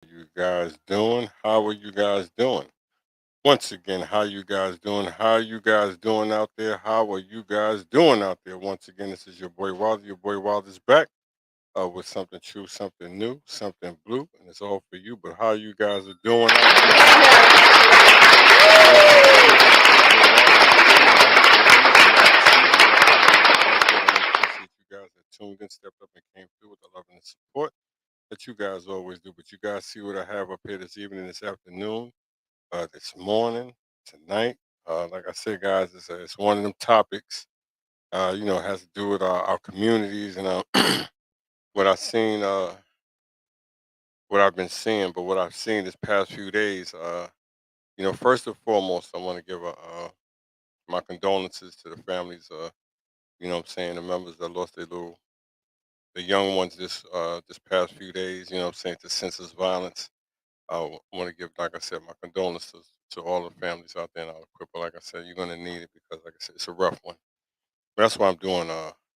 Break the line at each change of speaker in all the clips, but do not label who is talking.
You guys doing? How are you guys doing? Once again, how you guys doing? How you guys doing out there? How are you guys doing out there? Once again, this is your boy Wilder. Your boy Wilder's back with something true, something new, something blue, and it's all for you. But how you guys are doing out there? Once again, this is your boy Wilder. Appreciate you guys that tuned in, stepped up, and came through with the love and the support that you guys always do. But you guys see what I have up here this evening, this afternoon, this morning, tonight. Like I said, guys, it's one of them topics. It has to do with our communities and what I've seen, what I've been seeing. But what I've seen this past few days, first and foremost, I want to give my condolences to the families. What I'm saying, the members that lost the young ones this past few days. What I'm saying, to senseless violence. I want to give, like I said, my condolences to all the families out there in our cripple. Like I said, you're gonna need it because, like I said, it's a rough one. But that's why I'm doing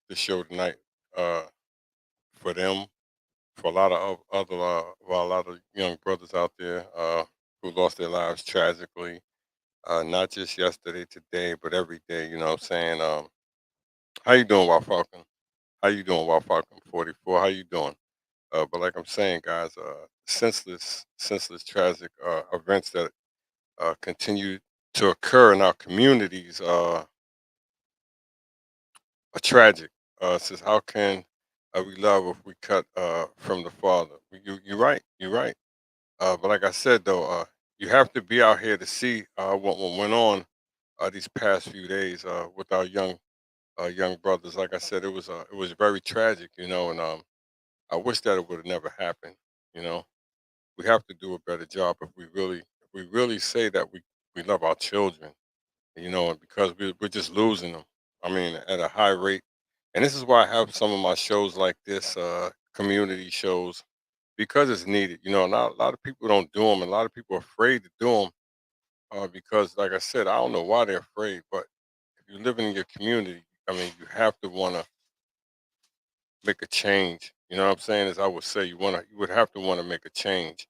this show tonight uh, for them, for a lot of other, well, a lot of young brothers out there who lost their lives tragically, not just yesterday, today, but every day. You know what I'm saying? How you doing, Wild Falcon? How you doing, Wild Falcon 44? How you doing? But like I'm saying, guys, senseless, tragic events that continue to occur in our communities are tragic. Says, how can we love if we cut from the Father? You're right. You're right. But like I said, though, you have to be out here to see what went on these past few days with our young brothers. Like I said, it was very tragic, and I wish that it would have never happened. You know, we have to do a better job if we really say that we love our children, and because we're just losing them. I mean, at a high rate. And this is why I have some of my shows like this, community shows, because it's needed. A lot of people don't do them, and a lot of people are afraid to do them because, like I said, I don't know why they're afraid, but if you're living in your community, I mean, you have to want to make a change. You know what I'm saying? As I would say, you would have to want to make a change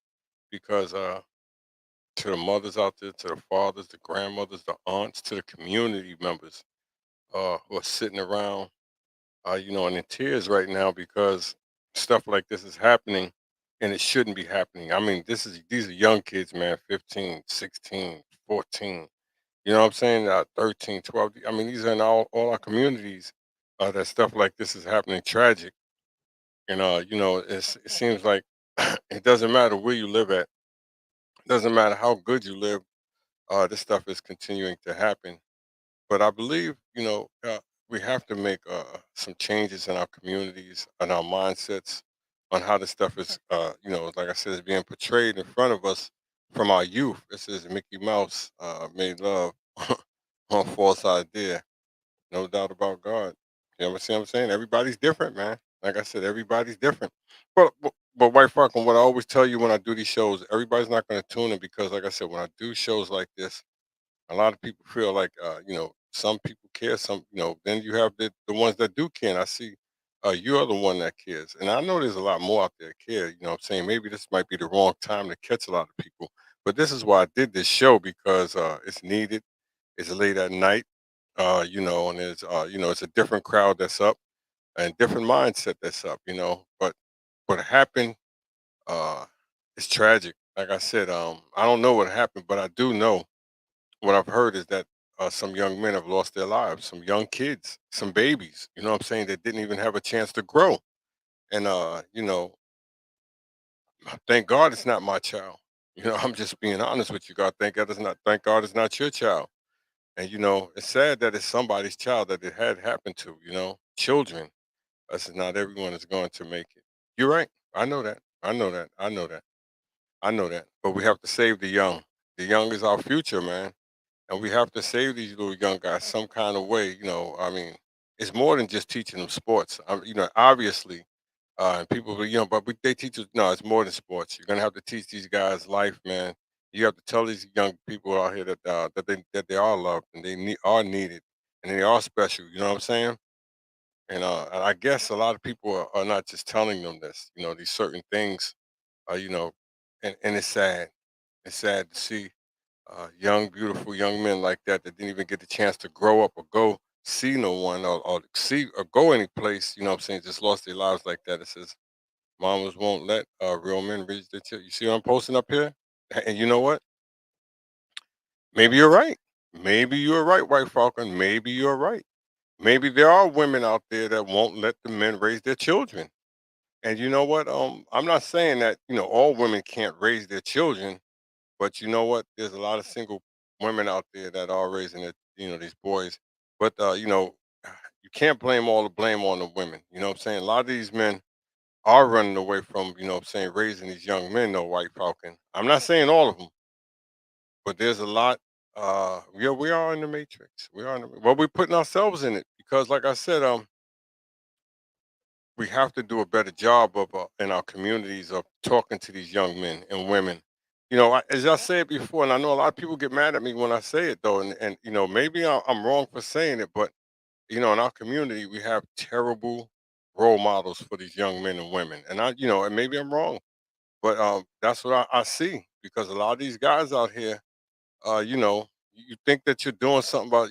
because to the mothers out there, to the fathers, the grandmothers, the aunts, to the community members who are sitting around, and in tears right now because stuff like this is happening and it shouldn't be happening. I mean, these are young kids, man, 15, 16, 14. You know what I'm saying? 13, 12. I mean, these are in all our communities that stuff like this is happening tragic. And, it seems like it doesn't matter where you live at, it doesn't matter how good you live, this stuff is continuing to happen. But I believe, we have to make some changes in our communities and our mindsets on how this stuff is, like I said, is being portrayed in front of us from our youth. This is Mickey Mouse made love on false idea. No doubt about God. You know what I'm saying? Everybody's different, man. Like I said, everybody's different. But White Falcon, what I always tell you when I do these shows, everybody's not going to tune in because, like I said, when I do shows like this, a lot of people feel like some people care, then you have the ones that do care, and I see you're the one that cares, and I know there's a lot more out there that care. You know what I'm saying? Maybe this might be the wrong time to catch a lot of people, but this is why I did this show because it's needed. It's late at night, and it's a different crowd that's up and different mindset that's up, but what happened uh is tragic. Like I said, I don't know what happened, but I do know what I've heard is that some young men have lost their lives, some young kids, some babies, you know what I'm saying, that didn't even have a chance to grow. And, thank God it's not my child. I'm just being honest with you, God. Thank God it's not your child. And, it's sad that it's somebody's child that it had happened to, children. I said, not everyone is going to make it. You're right. I know that. I know that. I know that. I know that. But we have to save the young. The young is our future, man, and we have to save these little young guys some kind of way. I mean, it's more than just teaching them sports. Obviously, and people, but they teach us. No, it's more than sports. You're gonna have to teach these guys life, man. You have to tell these young people out here that they are loved and are needed and they are special. You know what I'm saying? And I guess a lot of people are not just telling them this. These certain things. You know, and it's sad. It's sad to see young, beautiful young men like that that didn't even get the chance to grow up or go see no one or see or go any place. You know what I'm saying? Just lost their lives like that. It says mamas won't let real men reach their children. You see what I'm posting up here? And you know what? Maybe you're right. Maybe you're right, White Falcon. Maybe you're right. Maybe there are women out there that won't let the men raise their children. And you know what? I'm not saying that all women can't raise their children, but you know what? There's a lot of single women out there that are raising these boys. But you can't blame all the blame on the women. You know what I'm saying? A lot of these men are running away from, what I'm saying, raising these young men, though, White Falcon. I'm not saying all of them, but there's a lot. Yeah, we are in the matrix. We are in the, well, we're putting ourselves in it because, like I said, we have to do a better job of in our communities of talking to these young men and women. As I said before, and I know a lot of people get mad at me when I say it, though, and maybe I'm wrong for saying it, but in our community we have terrible role models for these young men and women, and and maybe I'm wrong, but that's what I see because a lot of these guys out here, you think that you're doing something about,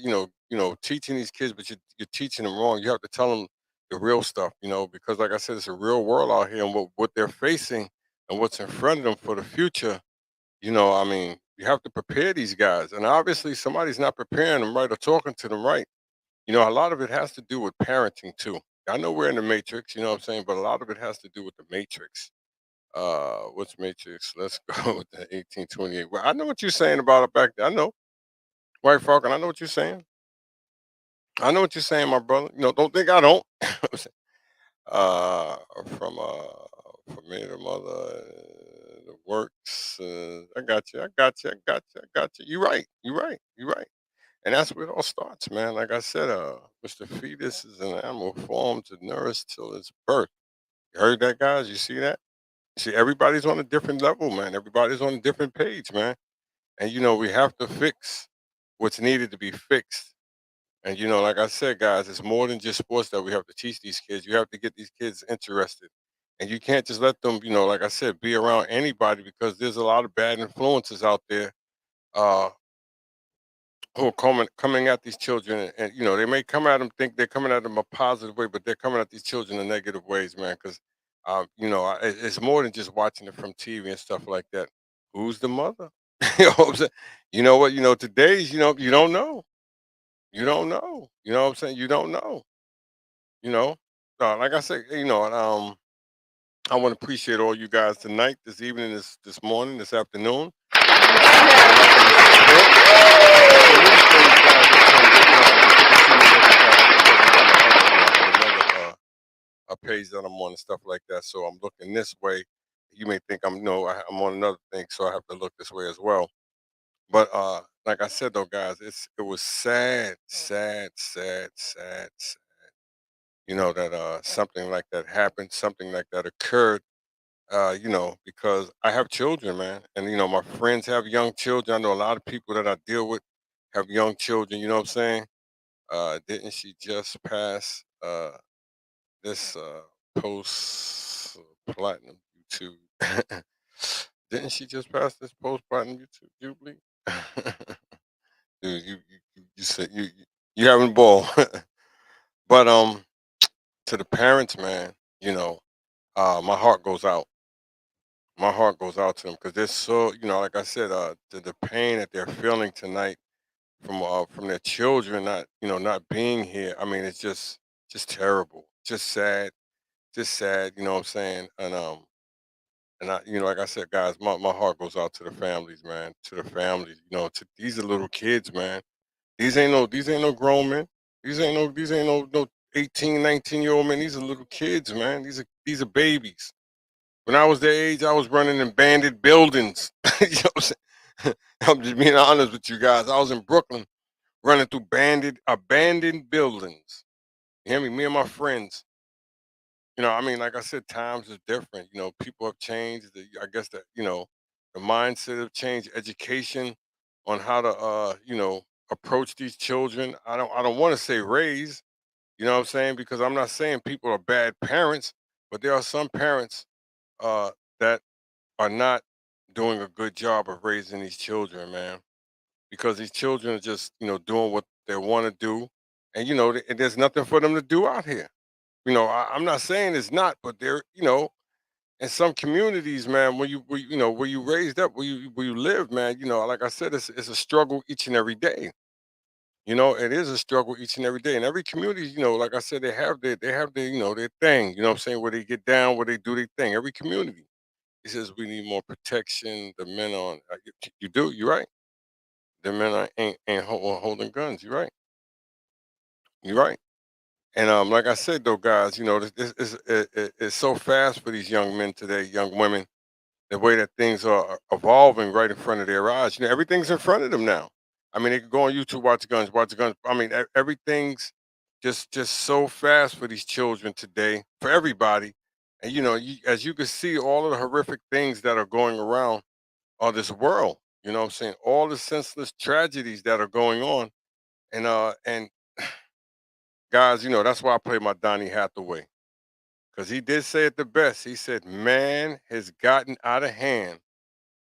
teaching these kids, but you're teaching them wrong. You have to tell them the real stuff, because like I said, it's a real world out here, and what they're facing and what's in front of them for the future. I mean, you have to prepare these guys, and obviously somebody's not preparing them right or talking to them right. A lot of it has to do with parenting too. I know we're in the matrix, you know what I'm saying, but a lot of it has to do with the matrix. What's matrix? Let's go with the 1828. Well, I know what you're saying about it back there. I know. White Falcon, I know what you're saying. I know what you're saying, my brother. Don't think I don't. uh, from familiar mother, the works. I got you. I got you. I got you. I got you. You're right. You're right. You're right. And that's where it all starts, man. Like I said, Mr. Fetus is an animal formed to nourish till its birth. You heard that, guys? You see that? See, everybody's on a different level, man. Everybody's on a different page, man. And we have to fix what's needed to be fixed. And like I said, guys, it's more than just sports that we have to teach these kids. You have to get these kids interested. And you can't just let them, like I said, be around anybody because there's a lot of bad influences out there uh, who are coming at these children. And they may come at them, think they're coming at them a positive way, but they're coming at these children in negative ways, man. Because, it's more than just watching it from TV and stuff like that. Who's the mother? You know what I'm saying? You know what? Today's, you don't know. You don't know. You know what I'm saying? You don't know. You know, like I said, and, I want to appreciate all you guys tonight, this evening, this morning, this afternoon. For liking and support. For me to say, guys, it's good to see you. I have another a page that I'm on and stuff like that. So I'm looking this way. You may think I'm no, I'm on another thing, so I have to look this way as well. But like I said though, guys, it was sad, sad, sad, sad, sad, that something like that happened, something like that occurred, because I have children, man. And my friends have young children. I know a lot of people that I deal with have young children, you know what I'm saying? Didn't she just pass this post platinum YouTube? Didn't she just pass this post platinum YouTube Jubilee? Dude, you said you having a ball. But to the parents, man, my heart goes out. My heart goes out to them because they're so, like I said, the pain that they're feeling tonight from their children not being here. I mean, it's just terrible, just sad. You know what I'm saying? And I, like I said, guys, my heart goes out to the families, man, to the families. To these are little kids, man. These ain't no grown men. These ain't no 18, 19-year-old men. These are little kids, man. These are babies. When I was their age, I was running in bandit buildings. You know what I'm saying? I'm just being honest with you guys. I was in Brooklyn running through abandoned buildings. You hear me? Me and my friends. I mean, like I said, times is different. People have changed. I guess that, the mindset have changed, education on how to approach these children. I don't want to say raise, you know what I'm saying? Because I'm not saying people are bad parents, but there are some parents uh that are not doing a good job of raising these children, man. Because these children are just, doing what they want to do, and there's nothing for them to do out here. I'm not saying it's not, but in some communities, man, where you raised up, where you live, man, like I said, it's a struggle each and every day. It is a struggle each and every day. And every community, like I said, they have their, their thing, what I'm saying, where they get down, where they do their thing. Every community. He says we need more protection. The men on you do, you're right. The men ain't holding guns. You're right. You're right. And like I said though, guys, this is it's so fast for these young men today, young women, the way that things are evolving right in front of their eyes. Everything's in front of them now. I mean, they can go on YouTube, watch the guns. I mean, everything's just so fast for these children today, for everybody. And as you can see, all of the horrific things that are going around this world. What I'm saying, all the senseless tragedies that are going on, and guys, that's why I play my Donny Hathaway, because he did say it the best. He said, "Man has gotten out of hand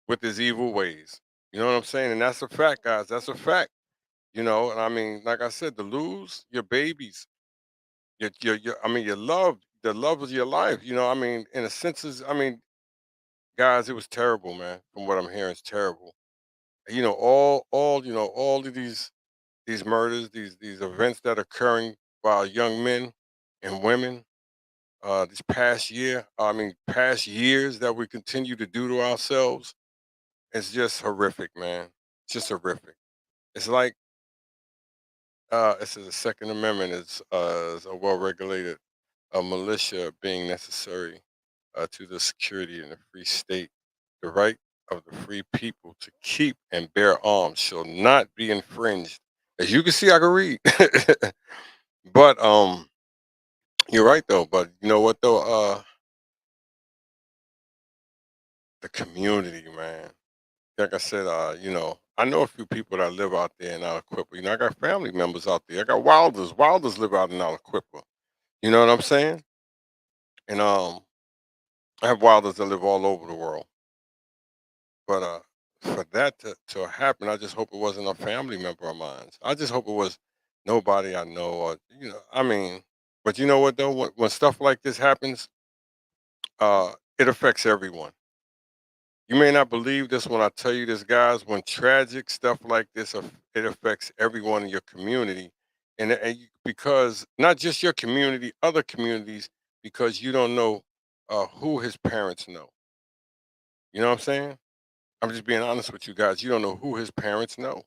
with his evil ways." You know what I'm saying? And that's a fact, guys. That's a fact. And I mean, like I said, to lose your babies, I mean, your love, the love of your life. I mean, in a sense, I mean, guys, it was terrible, man. From what I'm hearing, it's terrible. All of these murders, these events that are occurring by young men and women this past year. I mean, past years that we continue to do to ourselves. It's just horrific, man. It's just horrific. It's like it says the Second Amendment is a well-regulated militia being necessary to the security in a free state. The right of the free people to keep and bear arms shall not be infringed. As you can see, I can read. But you're right though. But you know what though? The community, man. Like I said, I know a few people that live out there in Aliquippa. I got family members out there. I got Wilders. Wilders live out in Aliquippa. You know what I'm saying? And I have Wilders that live all over the world. But for that to happen, I just hope it wasn't a family member of mine. I just hope it was nobody I know, or I mean, but you know what though? When stuff like this happens, it affects everyone. You may not believe this when I tell you this, guys. When tragic stuff like this, it affects everyone in your community, because not just your community, other communities, because you don't know who his parents know. You know what I'm saying? I'm just being honest with you guys. You don't know who his parents know.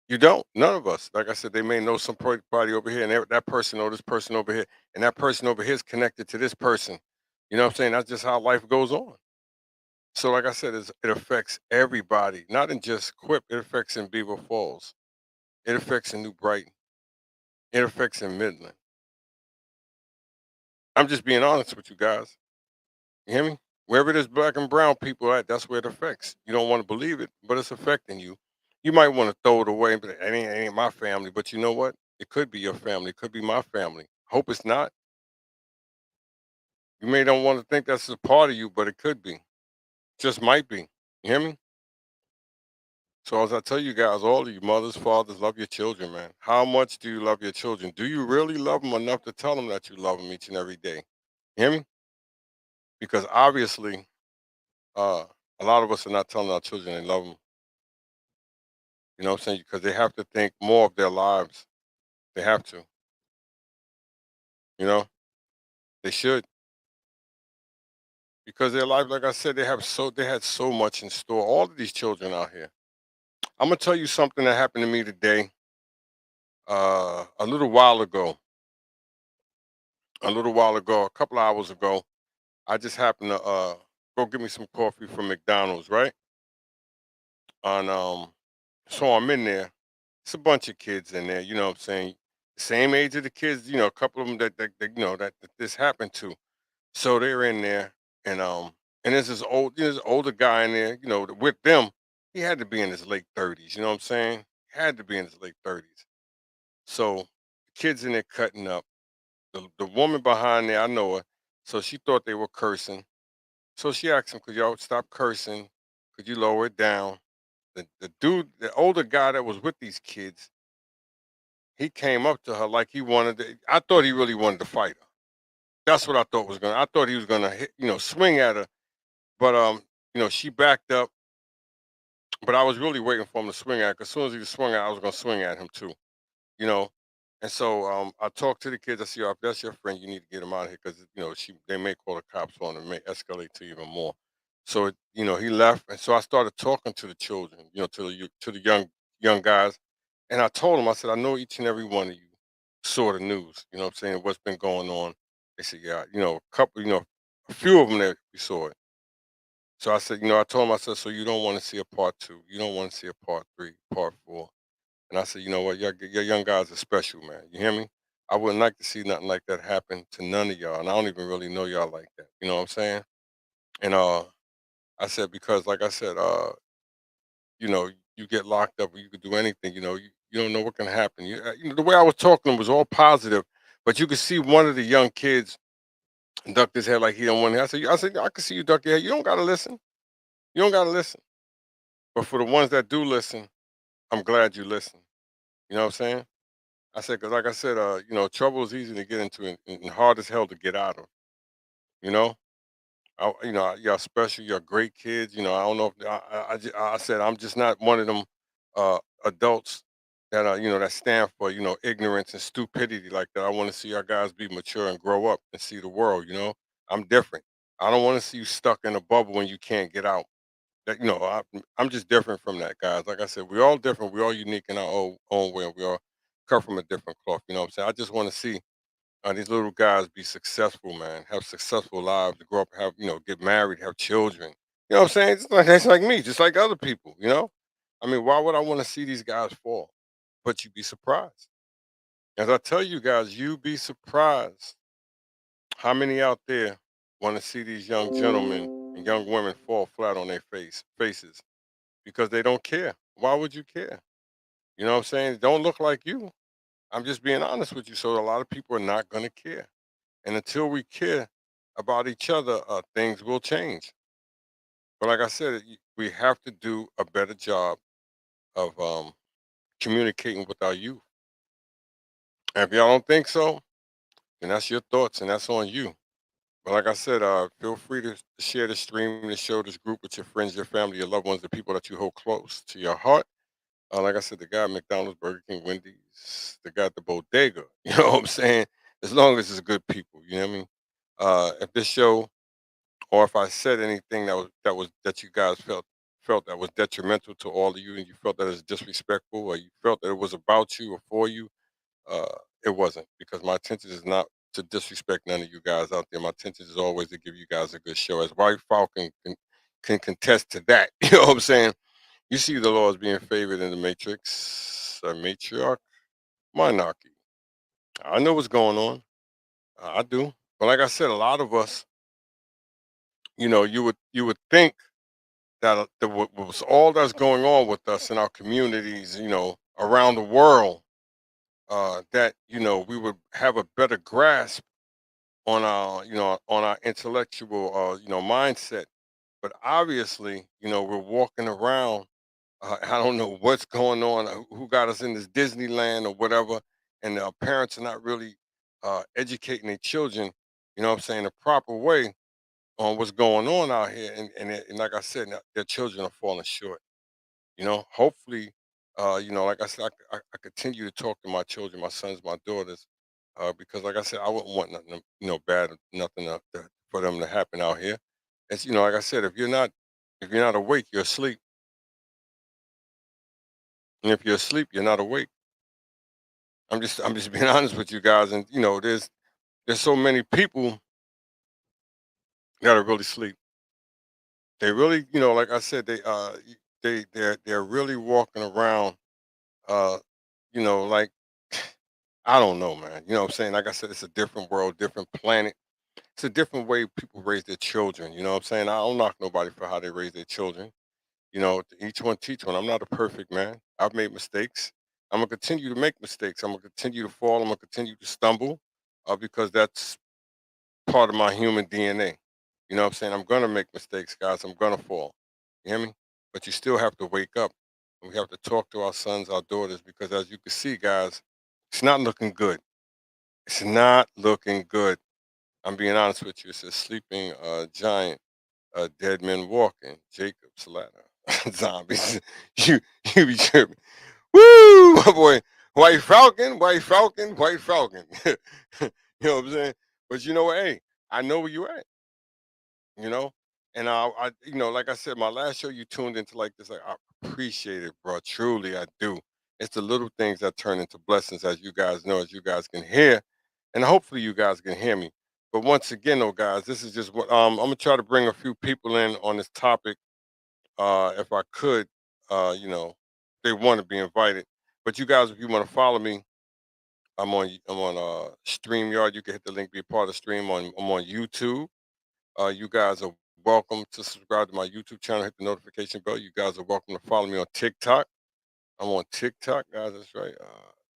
You don't. None of us. Like I said, they may know somebody over here, and that person know this person over here, and that person over here is connected to this person. You know what I'm saying? That's just how life goes on. So, like I said, it affects everybody, not in just Quip. It affects in Beaver Falls. It affects in New Brighton. It affects in Midland. I'm just being honest with you guys. You hear me? Wherever there's black and brown people at, that's where it affects. You don't want to believe it, but it's affecting you. You might want to throw it away, but it ain't my family. But you know what? It could be your family. It could be my family. Hope it's not. You may don't want to think that's a part of you, but it could be. Just might be. You hear me? So as I tell you guys, all of you mothers, fathers, love your children, man. How much do you love your children? Do you really love them enough to tell them that you love them each and every day? You hear me? Because obviously, uh, a lot of us are not telling our children they love them. You know what I'm saying? Because they have to think more of their lives. They have to. You know, they should. Because their life, like I said, they had so much in store. All of these children out here. I'm gonna tell you something that happened to me today. A little while ago. A little while ago, a couple hours ago. I just happened to go get me some coffee from McDonald's, right? And so I'm in there. It's a bunch of kids in there, you know what I'm saying? Same age of the kids, a couple of them that this happened to. So they're in there, and there's this older guy in there, with them. He had to be in his late 30s, you know what I'm saying? Had to be in his late 30s. So the kids in there cutting up. The woman behind there, I know her. So she thought they were cursing. So she asked him, "Could y'all stop cursing?" Could you lower it down? The dude, the older guy that was with these kids, he came up to her like he wanted to, I thought he really wanted to fight her. That's what I thought was gonna, I thought he was gonna hit, swing at her. But she backed up, but I was really waiting for him to swing at her, 'cause as soon as he swung at, I was gonna swing at him too. you know. And so I talked to the kids. I said, "Yo, if that's your friend, you need to get him out of here, because they may call the cops on him, may escalate to even more." So he left, and so I started talking to the children, to the young guys, and I told them, I said, "I know each and every one of you saw the news. You know what I'm saying? What's been going on?" They said, "Yeah, a couple, a few of them that we saw it." So I said, I told them, I said, "So you don't want to see a part two? You don't want to see a part three, part four?" And I said, "You know what? Your young guys are special, man. You hear me? I wouldn't like to see nothing like that happen to none of y'all. And I don't even really know y'all like that. You know what I'm saying?" And I said, because like I said, you know, you get locked up or you could do anything, you don't know what can happen. The way I was talking was all positive, but you could see one of the young kids ducked his head like he don't want to. I said, I can see you duck your head. You don't gotta listen. You don't gotta listen. But for the ones that do listen, I'm glad you listen. You know what I'm saying? I said, because like I said, trouble is easy to get into, and hard as hell to get out of. You know, y'all special, you're great kids. I don't know if I said I'm just not one of them adults that that stand for ignorance and stupidity like that. I want to see our guys be mature and grow up and see the world. I'm different. I don't want to see you stuck in a bubble when you can't get out. I'm just different from that, guys. Like I said, we're all different. We're all unique in our own way. And we all cut from a different cloth. You know what I'm saying? I just want to see these little guys be successful, man. Have successful lives, grow up, have get married, have children. You know what I'm saying? It's like me, just like other people. I mean, why would I want to see these guys fall? But you'd be surprised. As I tell you guys, you'd be surprised how many out there want to see these young gentlemen and young women fall flat on their faces because they don't care. Why would you care? You know what I'm saying? Don't look like you. I'm just being honest with you. So a lot of people are not going to care. And until we care about each other, things will change. But like I said, we have to do a better job of communicating with our youth. And if y'all don't think so, then that's your thoughts and that's on you. But like I said, feel free to share the stream, to show this group with your friends, your family, your loved ones, the people that you hold close to your heart. Like I said, the guy at McDonald's, Burger King, Wendy's, the guy at the bodega. You know what I'm saying? As long as it's good people, you know what I mean? If this show, or if I said anything that you guys felt that was detrimental to all of you, and you felt that it was disrespectful, or you felt that it was about you or for you, uh, it wasn't, because my intention is not to disrespect none of you guys out there. My intention is always to give you guys a good show. As White Falcon can contest to that. You know what I'm saying? You see the laws being favored in the Matrix, a matriarch monarchy. I know what's going on. I do. But like I said, a lot of us, you would think that what was all that's going on with us in our communities, around the world, that we would have a better grasp on our intellectual mindset. But obviously, we're walking around. I don't know what's going on, who got us in this Disneyland or whatever, and our parents are not really educating their children, what I'm saying, the proper way on what's going on out here. And like I said, now, their children are falling short. Hopefully, like I said, I continue to talk to my children, my sons, my daughters, because like I said, I wouldn't want nothing, bad, nothing for them to happen out here. It's like I said, if you're not awake, you're asleep. And if you're asleep, you're not awake. I'm just being honest with you guys, and there's so many people that are really asleep. They really, like I said, they're really walking around, uh, like I don't know, man. You know what I'm saying? Like I said, it's a different world, different planet. It's a different way people raise their children. You know what I'm saying? I don't knock nobody for how they raise their children. Each one teach one. I'm not a perfect man. I've made mistakes. I'm gonna continue to make mistakes. I'm gonna continue to fall. I'm gonna continue to stumble, because that's part of my human DNA. You know what I'm saying? I'm gonna make mistakes, guys. I'm gonna fall. You hear me? but you still have to wake up. And we have to talk to our sons, our daughters, because as you can see, guys, it's not looking good. It's not looking good. I'm being honest with you. It's a sleeping giant, dead men walking, Jacob Salata, zombies. you you be tripping. Woo, my boy, White Falcon, White Falcon, White Falcon. you know what I'm saying? But you know what? Hey, I know where you at. You know, and like I said, my last show you tuned into like this. Like, I appreciate it, bro. Truly, I do. It's the little things that turn into blessings, as you guys know, as you guys can hear, and hopefully you guys can hear me. But once again, though, guys, this is just what I'm gonna try to bring a few people in on this topic, if I could. They want to be invited. But you guys, if you want to follow me, I'm on Streamyard. You can hit the link, be a part of the stream. I'm on YouTube. You guys are welcome to subscribe to my YouTube channel. Hit the notification bell. You guys are welcome to follow me on TikTok. I'm on TikTok, guys. That's right.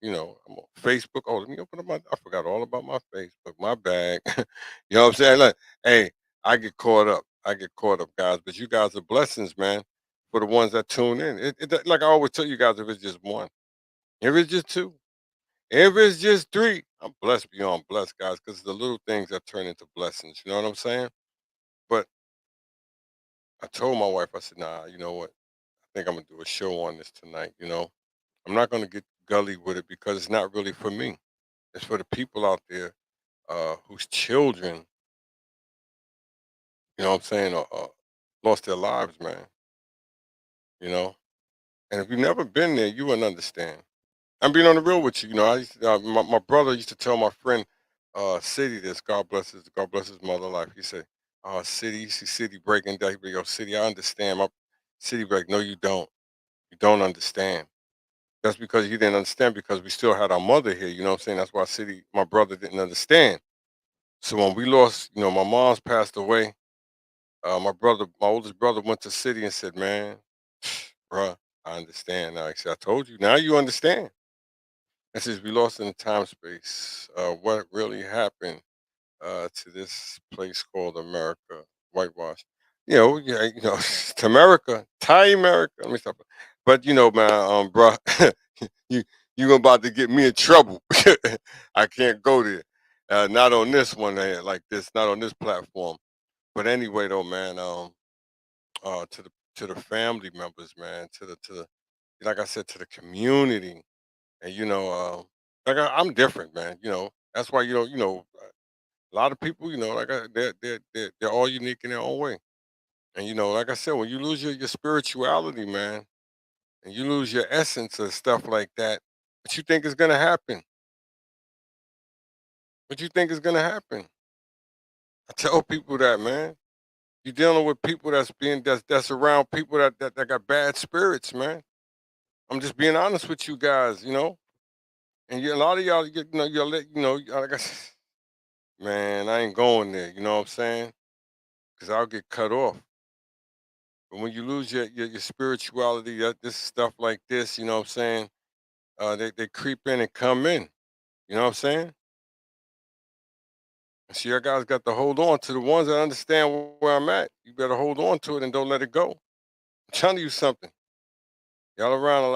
I'm on Facebook. Oh, let me open up my. I forgot all about my Facebook. My bag. you know what I'm saying? Like, hey, I get caught up. I get caught up, guys. But you guys are blessings, man. For the ones that tune in, like I always tell you guys, if it's just one, if it's just two, if it's just three, I'm blessed beyond blessed, guys. Because it's the little things that turn into blessings. You know what I'm saying? But I told my wife, I said, nah, you know what? I think I'm gonna do a show on this tonight. I'm not gonna get gully with it because it's not really for me. It's for the people out there whose children, you know what I'm saying, lost their lives, man. You know? And if you've never been there, you wouldn't understand. I'm being on the real with you. My brother used to tell my friend City this, God bless his mother life. He said, City, you see City breaking down. He'd be, yo, City, I understand. My City break, no, you don't. You don't understand. That's because he didn't understand because we still had our mother here, you know what I'm saying? That's why City my brother didn't understand. So when we lost, my mom's passed away, my oldest brother went to City and said, "Man, bruh, I understand now." He said, "I told you, now you understand." I says, "We lost in the time space. What really happened to this place called America, whitewash. Yeah, to America, Thai America. Let me stop. But man, bro, you you about to get me in trouble. I can't go there. Not on this one, like this, not on this platform. But anyway, though, man, to the family members, man, to the like I said, to the community, and like I'm different, man. That's why a lot of people, they're all unique in their own way. And like I said, when you lose your spirituality, man, and you lose your essence of stuff like that, what you think is gonna happen? What you think is gonna happen? I tell people that, man. You're dealing with people that's around people that got bad spirits, man. I'm just being honest with you guys. And a lot of y'all, like I said, man, I ain't going there. You know what I'm saying? Because I'll get cut off. But when you lose your spirituality, this stuff like this, you know what I'm saying? They creep in and come in. You know what I'm saying? And so you guys got to hold on to the ones that understand where I'm at. You better hold on to it and don't let it go. I'm telling you something. Y'all around a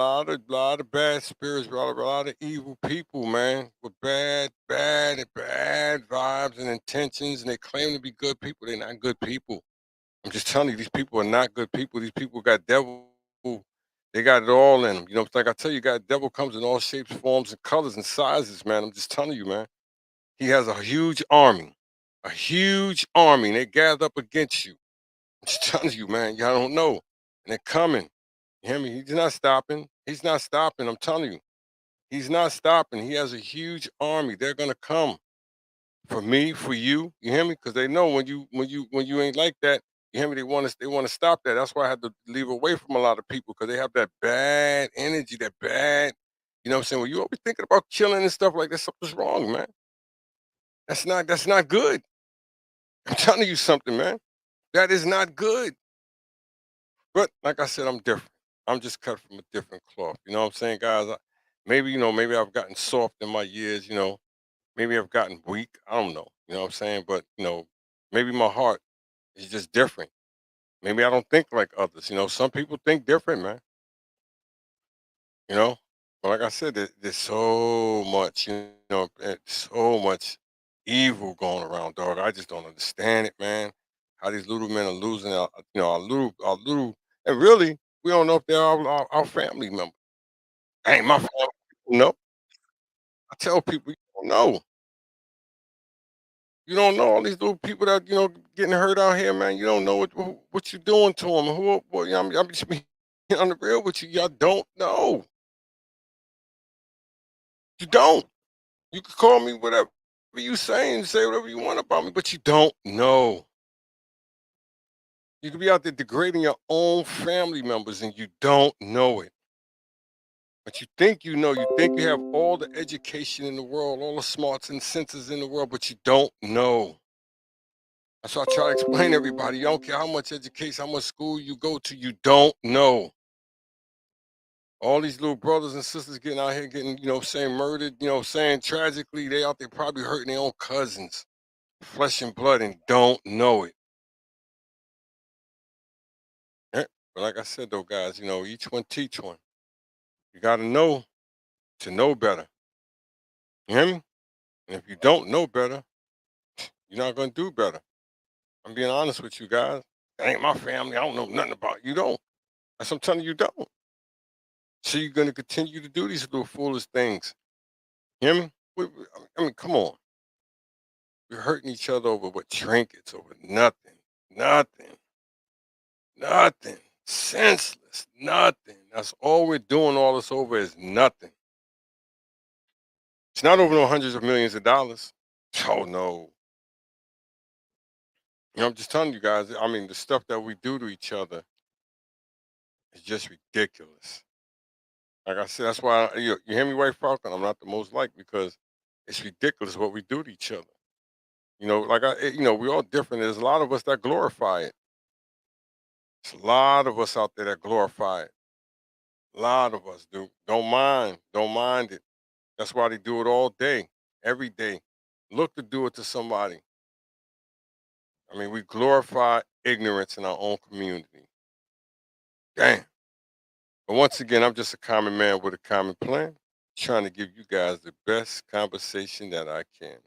lot of bad spirits, a lot of evil people, man, with bad vibes and intentions, and they claim to be good people. They're not good people. I'm just telling you, these people are not good people. These people got devil. They got it all in them. It's like I tell you, God, devil comes in all shapes, forms, and colors and sizes, man. I'm just telling you, man. He has a huge army, and they gather up against you. I'm just telling you, man. Y'all don't know, and they're coming. You hear me? He's not stopping. He's not stopping. I'm telling you, he's not stopping. He has a huge army. They're gonna come for me, for you. You hear me? Because they know when you ain't like that. You hear me? They want to stop that. That's why I had to leave away from a lot of people because they have that bad energy, that bad. You know what I'm saying? When you always thinking about killing and stuff like that, something's wrong, man. That's not good. I'm telling you something, man. That is not good. But like I said, I'm different. I'm just cut from a different cloth. You know what I'm saying, guys? Maybe I've gotten soft in my years. Maybe I've gotten weak. I don't know. You know what I'm saying? But maybe my heart is just different. Maybe I don't think like others. Some people think different, man. You know, but like I said, there's so much, so much evil going around, dog. I just don't understand it, man. How these little men are losing our little, and really, we don't know if they're our family member. Ain't my family. No, I tell people you don't know. You don't know all these little people that getting hurt out here, man. You don't know what you're doing to them. I'm just being on the real with you. Y'all don't know. You don't. You can call me whatever you saying, say whatever you want about me, but you don't know. You could be out there degrading your own family members and you don't know it. But you think you know, you think you have all the education in the world, all the smarts and senses in the world, but you don't know. That's why I try to explain to everybody. You don't care how much education, how much school you go to, you don't know. All these little brothers and sisters getting out here getting, saying murdered, saying tragically, they out there probably hurting their own cousins, flesh and blood, and don't know it. Yeah, but like I said though, guys, each one teach one. You gotta know to know better. You hear me? And if you don't know better, you're not gonna do better. I'm being honest with you guys. That ain't my family. I don't know nothing about you. Don't. That's what I'm telling you, don't. So you're gonna continue to do these little foolish things. You hear me? I mean, come on. We're hurting each other over what trinkets, over nothing. Nothing. Nothing. Senseless. Nothing. That's all we're doing all this over is nothing. It's not over no hundreds of millions of dollars. Oh no. I'm just telling you guys, I mean, the stuff that we do to each other is just ridiculous. Like I said, that's why you hear me, White Falcon. I'm not the most liked because it's ridiculous what we do to each other. We're all different. There's a lot of us that glorify it. There's a lot of us out there that glorify it. A lot of us do. Don't mind it. That's why they do it all day, every day. Look to do it to somebody. I mean, we glorify ignorance in our own community. Damn. But once again, I'm just a common man with a common plan, trying to give you guys the best conversation that I can.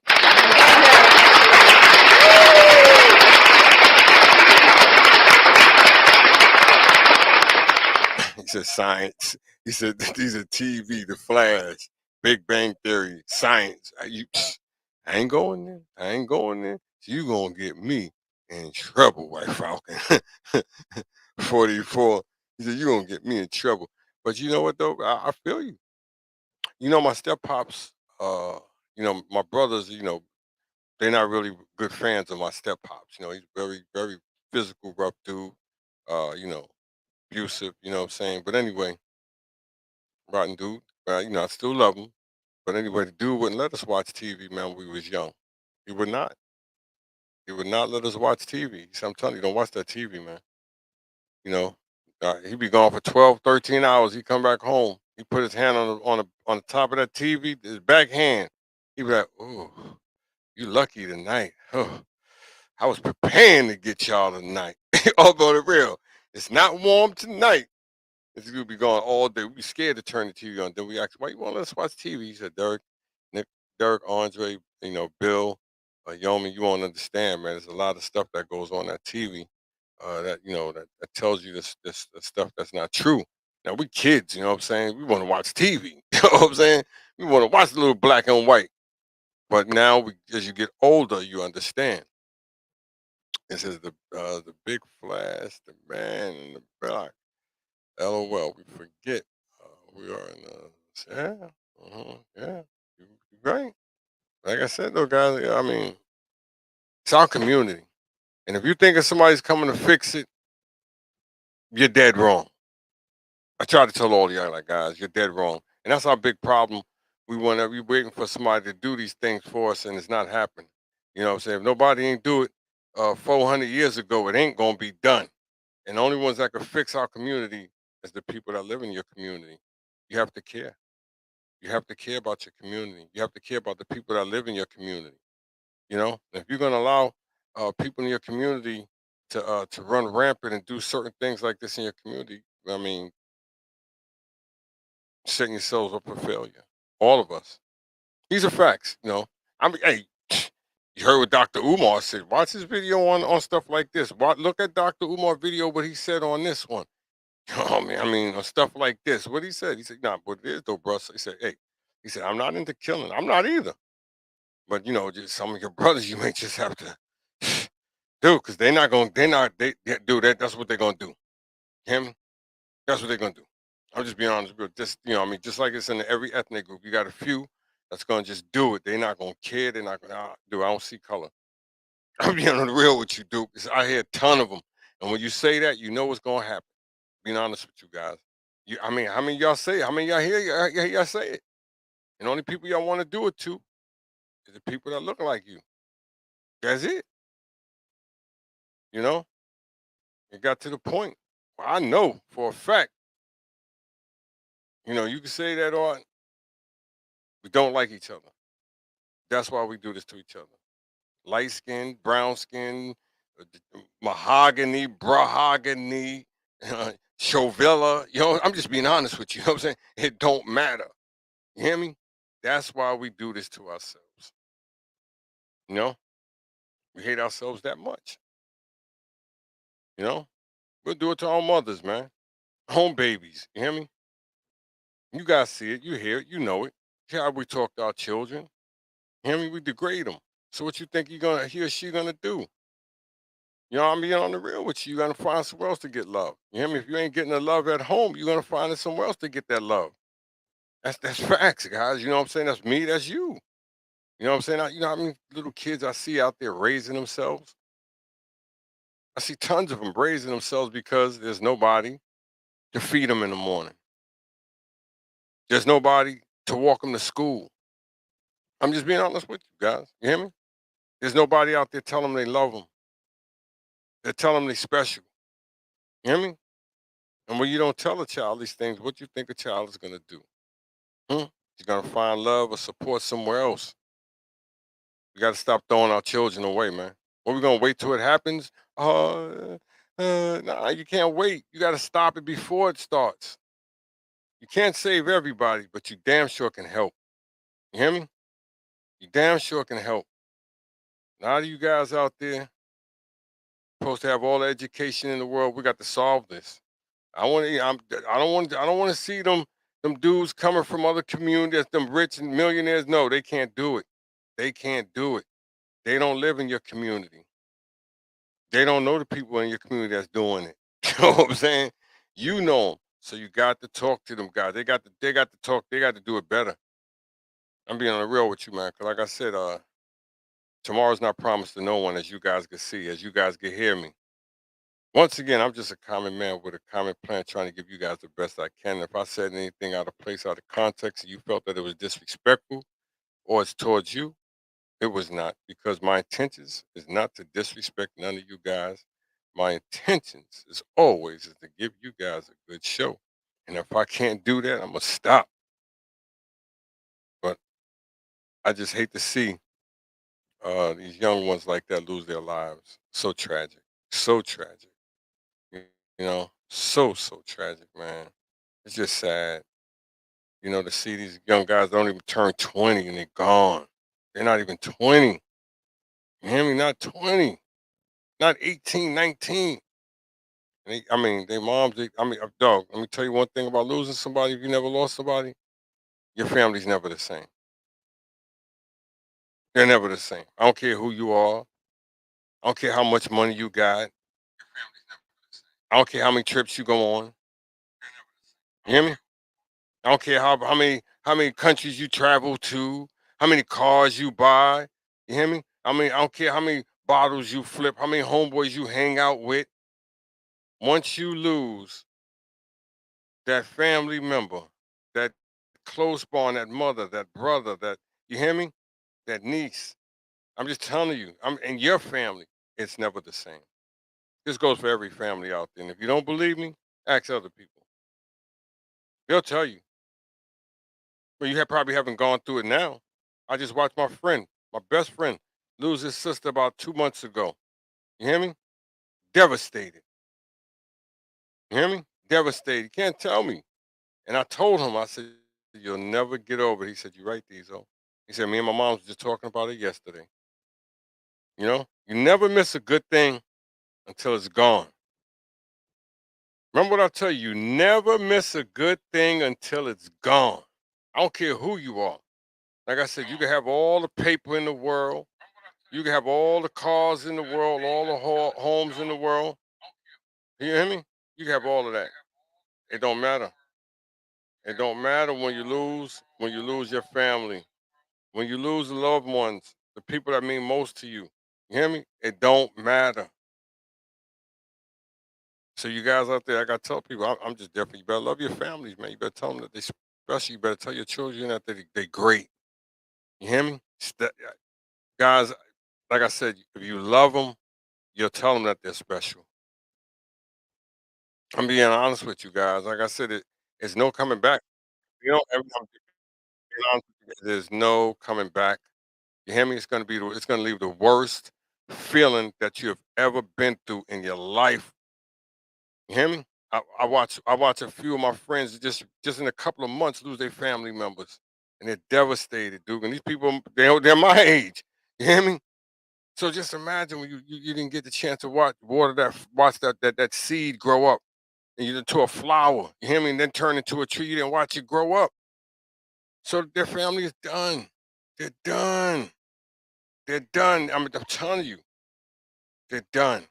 He said science. He said these are TV, The Flash, Big Bang Theory, science. I ain't going there. I ain't going there. So you gonna get me in trouble, White Falcon. 44. He said you gonna get me in trouble. But you know what though? I feel you. My step pops, my brothers, they're not really good fans of my step pops. He's very, very physical, rough dude, uh, you know, abusive, you know what I'm saying? But anyway, rotten dude. I still love him. But anyway, the dude wouldn't let us watch TV, man, when we was young. He would not. He would not let us watch TV. He said, I'm telling you, don't watch that TV, man. You know, he'd be gone for 12, 13 hours. He'd come back home. He put his hand on the top of that TV, his back hand. He'd be like, "Oh, you lucky tonight. Oh, I was preparing to get y'all tonight." Although the real, it's not warm tonight. It's gonna be gone all day. We be scared to turn the TV on. Then we asked, "Why you want to let us watch TV?" He said, "Derek, Nick, Derek, Andre, Bill, Yomi, you won't understand, man. There's a lot of stuff that goes on that TV that tells you this stuff that's not true. Now we kids, you know what I'm saying? We want to watch TV. You know what I'm saying? We want to watch the little black and white. But now, as you get older, you understand. It says the big flash, the man in the back. LOL. We forget we are in yeah, yeah. You're right. Like I said though, guys, I mean, it's our community. And if you think of somebody's coming to fix it, you're dead wrong. I try to tell all y'all, like, guys, you're dead wrong. And that's our big problem. We waiting for somebody to do these things for us, and it's not happening. You know what I'm saying? If nobody ain't do it 400 years ago, it ain't gonna be done. And the only ones that can fix our community is the people that live in your community. You have to care. You have to care about your community. You have to care about the people that live in your community. If you're gonna allow people in your community to run rampant and do certain things like this in your community, I mean, setting yourselves up for failure. All of us. These are facts, you know. I mean, hey, you heard what Dr. Umar said. Watch his video on stuff like this. Look at Dr. Umar video, what he said on this one. Oh man, I mean, on stuff like this. What he said, nah, but it is though, bro. So he said, hey, he said, I'm not into killing. I'm not either. But you know, just some of your brothers, you may just have to do because they're not going. They're not. They do that. That's what they're gonna do. Him. That's what they're gonna do. I'm just being honest with you. Just I mean, just like it's in every ethnic group, you got a few that's gonna just do it. They're not gonna care. They're not gonna do. I don't see color. I'm being on the real with you, Duke. 'Cause I hear a ton of them, and when you say that, you know what's gonna happen. Being honest with you guys. I mean, how many of y'all say it? How many of y'all hear y'all say it? And the only people y'all want to do it to is the people that look like you. That's it. You know, it got to the point. Where I know for a fact. You know, you can say that or we don't like each other. That's why we do this to each other. Light skin, brown skin, mahogany, brahogany, chovilla. You know, I'm just being honest with you. You know what I'm saying? It don't matter. You hear me? That's why we do this to ourselves. You know, we hate ourselves that much. You know, we'll do it to our mothers, man. Home babies. You hear me? You guys see it. You hear it. You know it. See how we talk to our children. You hear me? We degrade them. So what you think he or she gonna do? You know, I'm being on the real with you. You're gonna find somewhere else to get love. You hear me? If you ain't getting the love at home, you're gonna find it somewhere else to get that love. That's facts, guys. You know what I'm saying? That's me. That's you. You know what I'm saying? You know how many little kids I see out there raising themselves? I see tons of them raising themselves because there's nobody to feed them in the morning. There's nobody to walk them to school. I'm just being honest with you guys. You hear me? There's nobody out there telling them they love them. They're telling them they special. You hear me? And when you don't tell a child these things, what do you think a child is gonna do? Hmm? You're gonna find love or support somewhere else. We gotta stop throwing our children away, man. What we gonna wait till it happens? Nah, you can't wait. You gotta stop it before it starts. You can't save everybody, but you damn sure can help. You hear me? You damn sure can help. A lot of you guys out there supposed to have all the education in the world. We got to solve this. I want to. I don't want. I don't want to see them dudes coming from other communities, them rich and millionaires. No, they can't do it. They can't do it. They don't live in your community. They don't know the people in your community that's doing it. You know what I'm saying? You know them, so you got to talk to them guys. They got to. They got to talk. They got to do it better. I'm being on the real with you, man. Cause like I said, tomorrow's not promised to no one, as you guys can see, as you guys can hear me. Once again, I'm just a common man with a common plan trying to give you guys the best I can. If I said anything out of place, out of context, and you felt that it was disrespectful or it's towards you, it was not, because my intentions is not to disrespect none of you guys. My intentions is always is to give you guys a good show. And if I can't do that, I'm gonna stop. But I just hate to see these young ones like that lose their lives. So tragic. So tragic. You know, so tragic, man. It's just sad, you know, to see these young guys don't even turn 20 and they're gone. They're not even 20. You hear me? Not 20, not 18, 19. And I mean, they moms, I mean, dog, let me tell you one thing about losing somebody. If you never lost somebody, your family's never the same. They're never the same. I don't care who you are. I don't care how much money you got. I don't care how many trips you go on. You hear me? I don't care how many countries you travel to, how many cars you buy. You hear me? I don't care how many bottles you flip, how many homeboys you hang out with. Once you lose that family member, that close bond, that mother, that brother, that you hear me? That niece. I'm just telling you, I'm in your family, it's never the same. This goes for every family out there. And if you don't believe me, ask other people. They'll tell you. But probably haven't gone through it now. I just watched my best friend, lose his sister about 2 months ago. You hear me? Devastated. You hear me? Devastated. You can't tell me. And I told him, I said, "You'll never get over it." He said, "You're right, Diesel." He said, "Me and my mom was just talking about it yesterday." You know, you never miss a good thing until it's gone. Remember what I tell you, you never miss a good thing until it's gone. I don't care who you are. Like I said, you can have all the paper in the world. You can have all the cars in the world, all the homes in the world. You hear me? You can have all of that. It don't matter. It don't matter when you lose your family, when you lose the loved ones, the people that mean most to you. You hear me? It don't matter. So you guys out there, I gotta tell people, I'm just different. You better love your families, man. You better tell them that they special. You better tell your children that they great. You hear me? Guys, like I said, if you love them, you'll tell them that they're special. I'm being honest with you guys. Like I said, it's no coming back. You know, I'm being honest with you, there's no coming back. You hear me? It's gonna leave the worst feeling that you have ever been through in your life. You hear me? I watch a few of my friends just in a couple of months lose their family members, and they're devastated, dude. And these people, they're my age. You hear me? So just imagine when you didn't get the chance to watch that seed grow up, and you into a flower. You hear me? And then turn into a tree. You didn't watch it grow up. So their family is done. They're done. They're done. I'm telling you, they're done.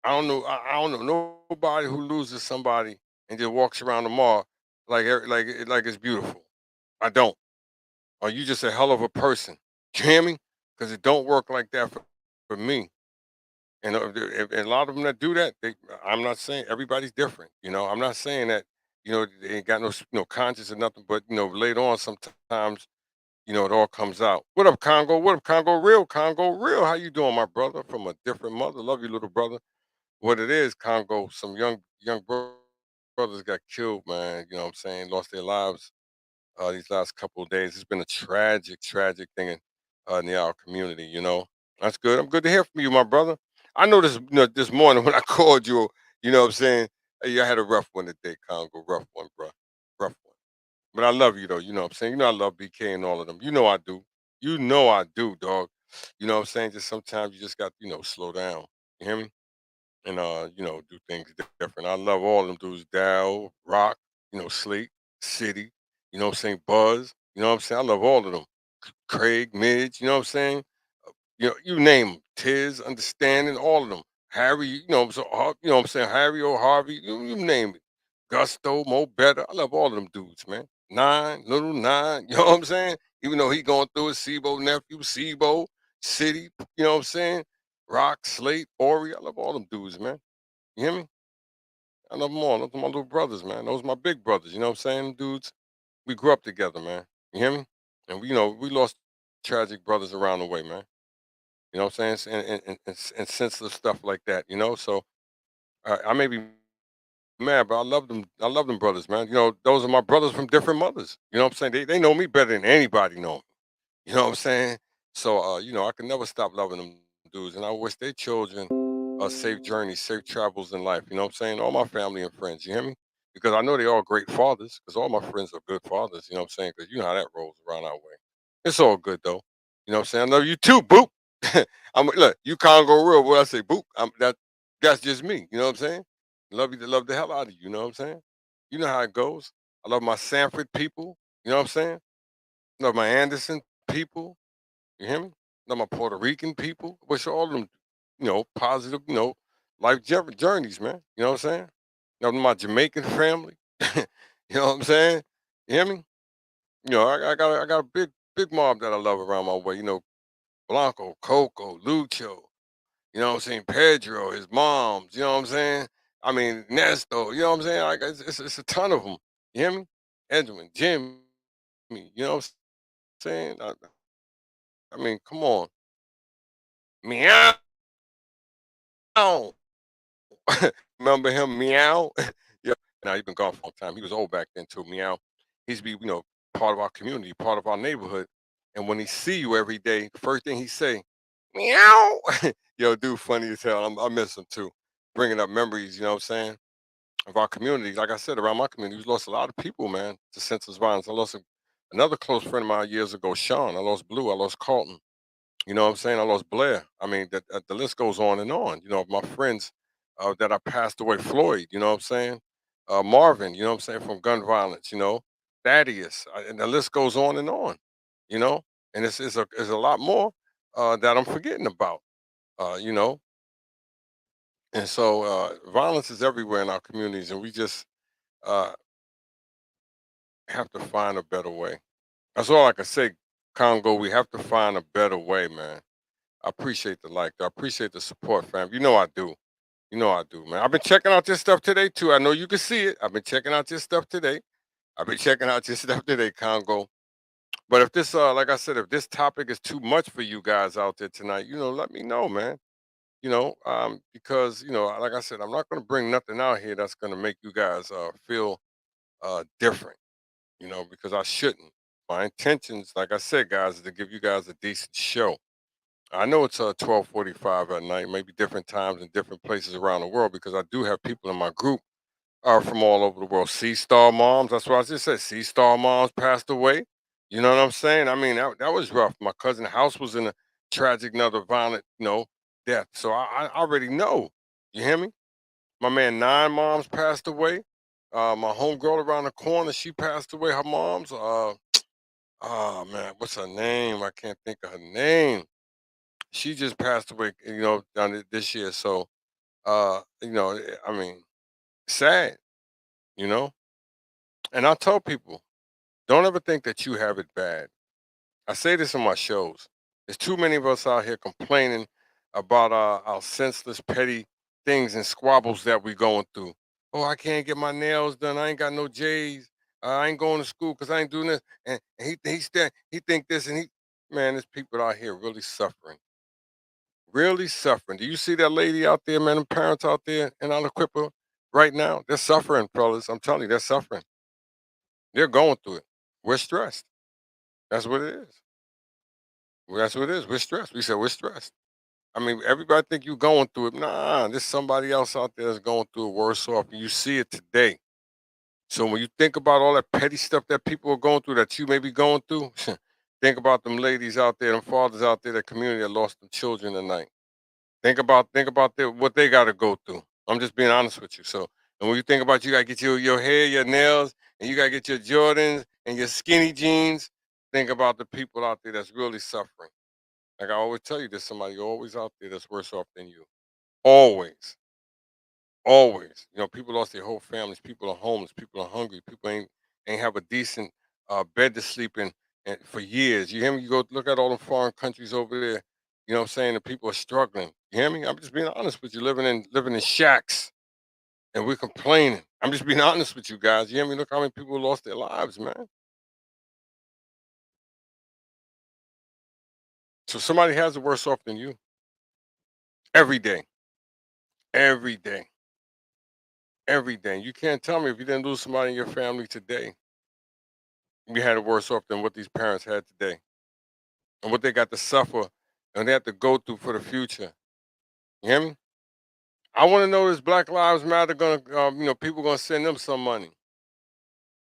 I don't know nobody who loses somebody and just walks around the mall like it's beautiful. I don't. Or you just a hell of a person. You hear me? Because it don't work like that for me. And a lot of them that do that, I'm not saying everybody's different. You know, I'm not saying that they ain't got no conscience or nothing. But later on, sometimes it all comes out. What up, Congo? What up, Congo? Real Congo? Real? How you doing, my brother? From a different mother. Love you, little brother. What it is, Congo, some brothers got killed, man. You know what I'm saying? Lost their lives these last couple of days. It's been a tragic, tragic thing in our community, you know. That's good. I'm good to hear from you, my brother. I know this morning when I called you, you know what I'm saying? Hey, I had a rough one today, Congo. Rough one, bro. Rough one. But I love you though, you know what I'm saying? You know I love BK and all of them. You know I do. You know I do, dog. You know what I'm saying? Just sometimes you just got, slow down. You hear me? And do things different. I love all of them dudes, Dow, Rock, Sleep, City, you know what I'm saying, Buzz, you know what I'm saying? I love all of them. Craig, Midge, you know what I'm saying? You name them. Tiz, Understanding, all of them. Harry, you know what I'm saying, Harry or Harvey, you name it. Gusto, Mo Better. I love all of them dudes, man. Nine, little Nine, you know what I'm saying? Even though he going through his Sibo nephew, Sibo, City, you know what I'm saying? Rock, Slate, Ori. I love all them dudes, man. You hear me? I love them all. Those are my little brothers, man. Those are my big brothers. You know what I'm saying? Dudes, we grew up together, man. You hear me? And we lost tragic brothers around the way, man. You know what I'm saying? And senseless stuff like that, So I may be mad, but I love them. I love them brothers, man. Those are my brothers from different mothers. You know what I'm saying? They know me better than anybody know me. You know what I'm saying? So, I can never stop loving them dudes, and I wish their children safe journeys, safe travels in life. You know what I'm saying? All my family and friends. You hear me? Because I know they all great fathers. Because all my friends are good fathers. You know what I'm saying? Because you know how that rolls around our way. It's all good though. You know what I'm saying? I love you too, Boop. Look, you can't go real. When I say Boop, that's just me. You know what I'm saying? Love you to love the hell out of you. You know what I'm saying? You know how it goes. I love my Sanford people. You know what I'm saying? Love my Anderson people. You hear me? Love my Puerto Rican people. Wish all of them, positive, life journeys, man. You know what I'm saying? Love my Jamaican family. You know what I'm saying? You hear me? I got a big mob that I love around my way. Blanco, Coco, Lucho. You know what I'm saying? Pedro, his moms. You know what I'm saying? I mean, Nesto. You know what I'm saying? Like it's a ton of them. You hear me? Edwin, Jimmy. You know what I'm saying? I mean, come on. Meow. Remember him, Meow? Yeah. Now he's been gone for a long time. He was old back then too, Meow. He's be, part of our community, part of our neighborhood. And when he see you every day, the first thing he say, meow. Yo, dude, funny as hell. I miss him too. Bringing up memories, you know what I'm saying, of our community. Like I said, around my community, we've lost a lot of people, man, to senseless violence. I lost another close friend of mine years ago, Sean. I lost Blue. I lost Carlton. You know what I'm saying? I lost Blair. I mean, the list goes on and on. You know, my friends that I passed away, Floyd. You know what I'm saying? Marvin. You know what I'm saying? From gun violence. You know, Thaddeus, and the list goes on and on. You know, and it's a lot more that I'm forgetting about. You know, and so violence is everywhere in our communities, and we just uh, have to find a better way. That's all I can say, Congo. We have to find a better way, man. I appreciate the like. I appreciate the support, fam. You know I do. You know I do, man. I've been checking out this stuff today too. I know you can see it. I've been checking out this stuff today. I've been checking out this stuff today, Congo. But if this, like I said, if this topic is too much for you guys out there tonight, let me know, man. Because like I said, I'm not going to bring nothing out here that's going to make you guys feel different. Because I shouldn't. My intentions, like I said, guys, is to give you guys a decent show. I know it's 12:45 at night, maybe different times in different places around the world because I do have people in my group from all over the world. Sea Star moms, that's what I just said. Sea Star moms passed away. You know what I'm saying? I mean, that was rough. My cousin's house was in a tragic, another violent, death. So I already know. You hear me? My man, nine moms passed away. My homegirl around the corner, she passed away. Her mom's, oh man, what's her name? I can't think of her name. She just passed away, down this year. So, I mean, sad, you know. And I tell people, don't ever think that you have it bad. I say this in my shows. There's too many of us out here complaining about our senseless, petty things and squabbles that we going through. Oh, I can't get my nails done. I ain't got no J's. I ain't going to school because I ain't doing this. And he think this and he, man, there's people out here really suffering. Do you see that lady out there, man? Them parents out there in Aliquippa right now, they're suffering, fellas. I'm telling you, they're suffering. They're going through it. We're stressed. That's what it is. Well, that's what it is. We're stressed. We said we're stressed. I mean, everybody think you going through it. Nah, there's somebody else out there that's going through it worse off, and you see it today. So when you think about all that petty stuff that people are going through, that you may be going through, think about them ladies out there, them fathers out there, that community that lost them children tonight. Think about what they got to go through. I'm just being honest with you. So, and when you think about, you got to get your hair, your nails, and you got to get your Jordans and your skinny jeans. Think about the people out there that's really suffering. Like I always tell you, there's somebody always out there that's worse off than you. Always, always. People lost their whole families. People are homeless. People are hungry. People ain't have a decent bed to sleep in and for years. You hear me? You go look at all the foreign countries over there. You know what I'm saying? The people are struggling. You hear me? I'm just being honest with you. Living in shacks, and we're complaining. I'm just being honest with you guys. You hear me? Look how many people lost their lives, man. So somebody has it worse off than you every day, every day, every day. You can't tell me if you didn't lose somebody in your family today, you had it worse off than what these parents had today and what they got to suffer and they have to go through for the future. You hear me? I want to know, is Black Lives Matter gonna, people gonna send them some money?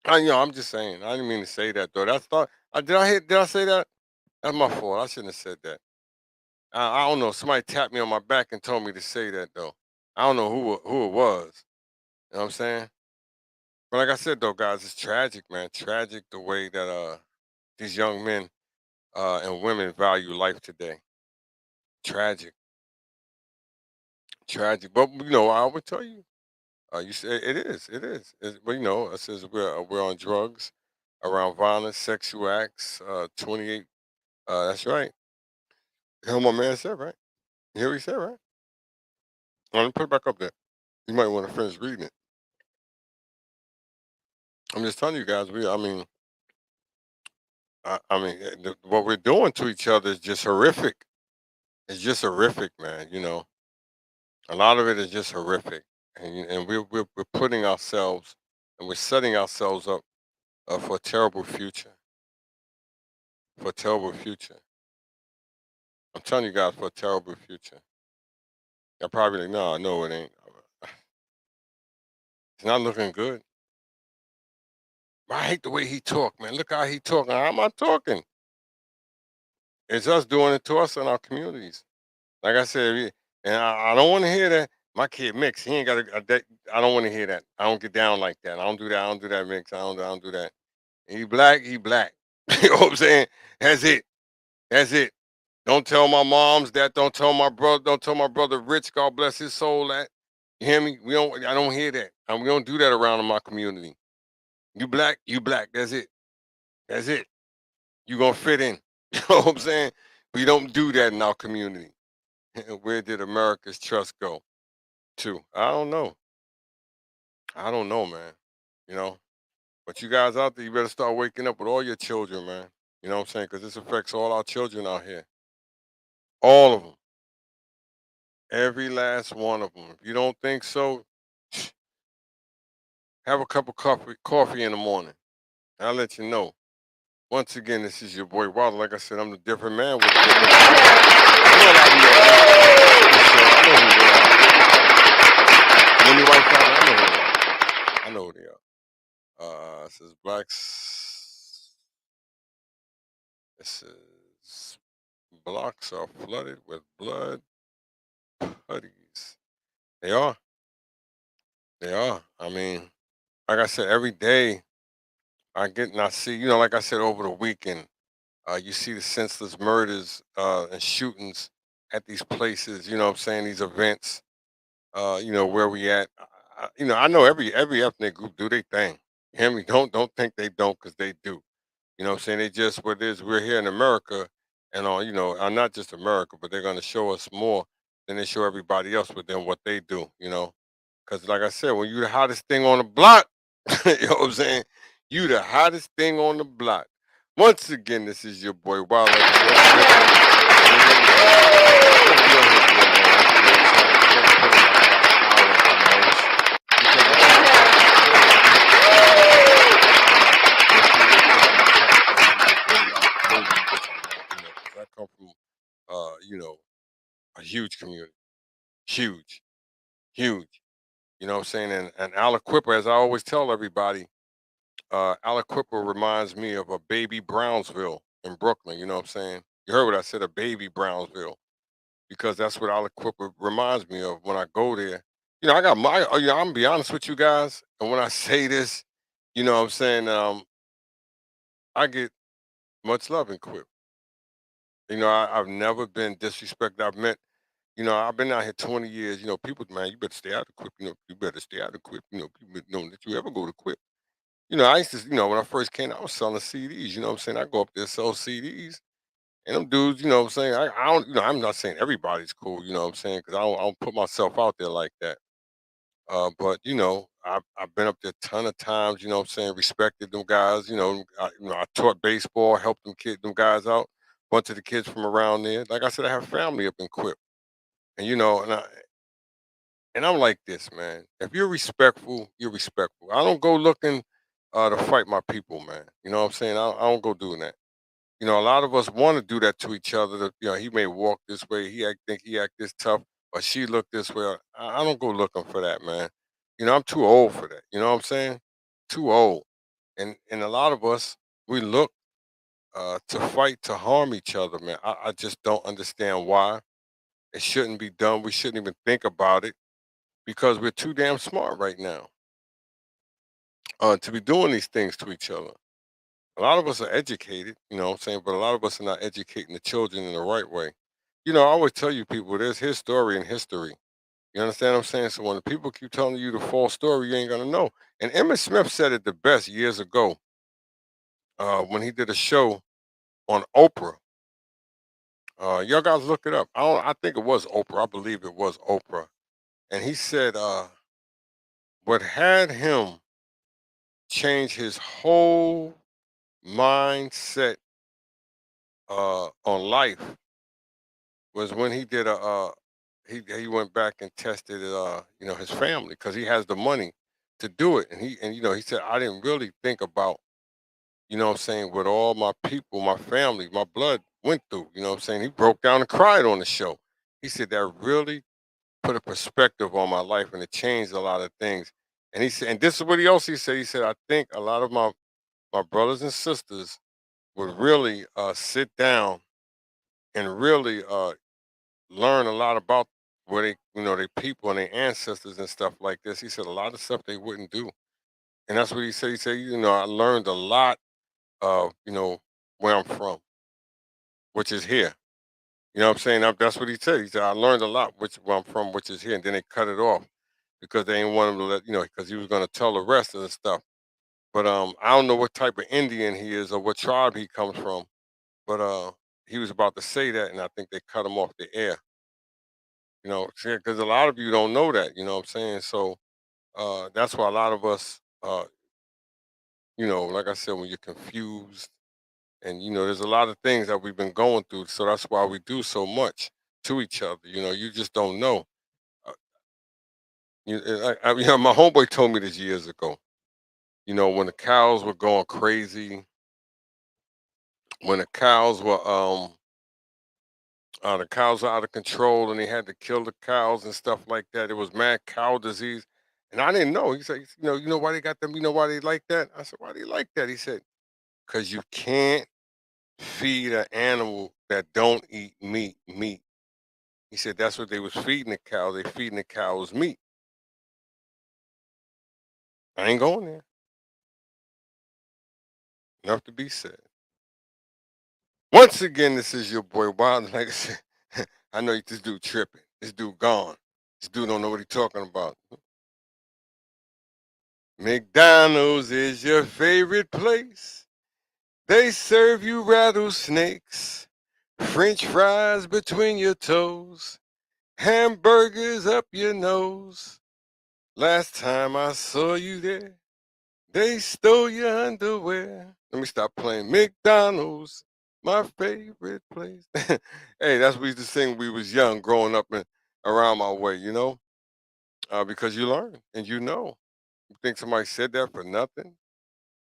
I'm just saying. I didn't mean to say that though. That's thought. Did I say that? That's my fault. I shouldn't have said that. I don't know. Somebody tapped me on my back and told me to say that though. I don't know who it was. You know what I'm saying? But like I said though, guys, it's tragic, man. Tragic the way that these young men and women value life today. Tragic, tragic. But I would tell you, you say it is, it is. But it says we're on drugs, around violence, sexual acts. 28. That's right. Hell, my man said right. You hear what he said right. Let me put it back up there. You might want to finish reading it. I'm just telling you guys. What we're doing to each other is just horrific. It's just horrific, man. A lot of it is just horrific, and we're putting ourselves and we're setting ourselves up for a terrible future. For a terrible future. I'm telling you guys for a terrible future. Y'all probably like, no, no, it ain't. It's not looking good. I hate the way he talk, man. Look how he talking. How am I talking? It's us doing it to us in our communities. Like I said, and I don't want to hear that. My kid mix. He ain't got a. I don't want to hear that. I don't get down like that. I don't do that. I don't do that mix. I don't do that. He black. He black. You know what I'm saying? That's it. That's it. Don't tell my moms that. Don't tell my brother. Don't tell my brother Rich. God bless his soul. That. You hear me? We don't. I don't hear that. And we don't do that around in my community. You black. You black. That's it. That's it. You gonna fit in. You know what I'm saying? We don't do that in our community. Where did America's trust go to? I don't know. I don't know, man. You know, but you guys out there, you better start waking up with all your children, man. You know what I'm saying? Because this affects all our children out here. All of them. Every last one of them. If you don't think so, have a cup of coffee in the morning. I'll let you know. Once again, this is your boy Wilder. Like I said, I'm the different man with a different plan. I know a lot of you I know who they are. Many white family, I know who they are. I know who they are. It says blacks. It says blocks are flooded with blood putties. They are. They are. I mean, like I said, every day I get and I see, like I said, over the weekend, you see the senseless murders and shootings at these places, you know what I'm saying, these events, where we at. I know every ethnic group do their thing. You hear me? Don't think they don't, because they do. You know what I'm saying? They just what it is. We're here in America, and not just America, but they're gonna show us more than they show everybody else with them what they do. Because like I said, when you the hottest thing on the block, you know what I'm saying? You the hottest thing on the block. Once again, this is your boy Wild. Like I I come from, uh, you know, a huge community, huge, huge. You know what I'm saying? And Aliquippa, as I always tell everybody, Aliquippa reminds me of a baby Brownsville in Brooklyn. You know what I'm saying? You heard what I said, a baby Brownsville, because that's what Aliquippa reminds me of when I go there. I got I'm gonna be honest with you guys, and when I say this, you know what I'm saying, I get much love in Quip. I've never been disrespected. I've been out here 20 years. People, man, you better stay out of Quip. You better stay out of Quip. People don't let you ever go to Quip. I used to, when I first came, I was selling CDs. You know what I'm saying? I go up there, sell CDs. And them dudes, you know what I'm saying? I don't, I'm not saying everybody's cool, you know what I'm saying? Because I don't put myself out there like that. But, I've been up there a ton of times, you know what I'm saying? Respected them guys, I taught baseball, helped them guys out. Bunch of the kids from around there. Like I said, I have family up in Quip. And, and I'm like this, man. If you're respectful, you're respectful. I don't go looking to fight my people, man. You know what I'm saying? I don't go doing that. A lot of us want to do that to each other. He may walk this way, think he act this tough, or she look this way. I don't go looking for that, man. I'm too old for that. You know what I'm saying? Too old. And a lot of us, we look to fight to harm each other, man. I just don't understand why. It shouldn't be done. We shouldn't even think about it, because we're too damn smart right now to be doing these things to each other. A lot of us are educated, you know what I'm saying, but a lot of us are not educating the children in the right way. I always tell you people, there's his story and history. You understand what I'm saying? So when the people keep telling you the false story, you ain't gonna know. And Emmett Smith said it the best years ago when he did a show on Oprah. Y'all guys look it up. I think it was Oprah. I believe it was Oprah. And he said what had him change his whole mindset on life was when he did he went back and tested his family, because he has the money to do it, and he said, I didn't really think about, what I'm saying, with all my people, my family, my blood, went through. You know what I'm saying? He broke down and cried on the show. He said that really put a perspective on my life and it changed a lot of things. And he said, and this is what he also said. He said, I think a lot of my brothers and sisters would really sit down and really learn a lot about where they, their people and their ancestors and stuff like this. He said a lot of stuff they wouldn't do. And that's what he said. He said, I learned a lot of, where I'm from, which is here. You know what I'm saying? That's what he said. He said, I learned a lot, which where I'm from, which is here. And then they cut it off because they didn't want him to let, because he was going to tell the rest of the stuff. But I don't know what type of Indian he is or what tribe he comes from. But he was about to say that, and I think they cut him off the air. Because a lot of you don't know that. You know what I'm saying? So that's why a lot of us, like I said, when you're confused, and there's a lot of things that we've been going through. So that's why we do so much to each other. You just don't know. Uh, my homeboy told me this years ago. When the cows were going crazy, when the cows were out of control, and they had to kill the cows and stuff like that. It was mad cow disease, and I didn't know. He said, you know why they got them? You know why they like that? I said, why do you like that? He said, because you can't feed an animal that don't eat meat. He said that's what they was feeding the cow. They feeding the cows meat. I ain't going there. Enough to be said. Once again, this is your boy Wild. Like I said, I know this dude tripping. This dude gone. This dude don't know what he talking about. McDonald's is your favorite place. They serve you rattlesnakes, French fries between your toes, hamburgers up your nose. Last time I saw you there, they stole your underwear. Let me stop playing. McDonald's, my favorite place. Hey, that's what we used to sing when we was young, growing up and around my way, because you learn and you know. You think somebody said that for nothing?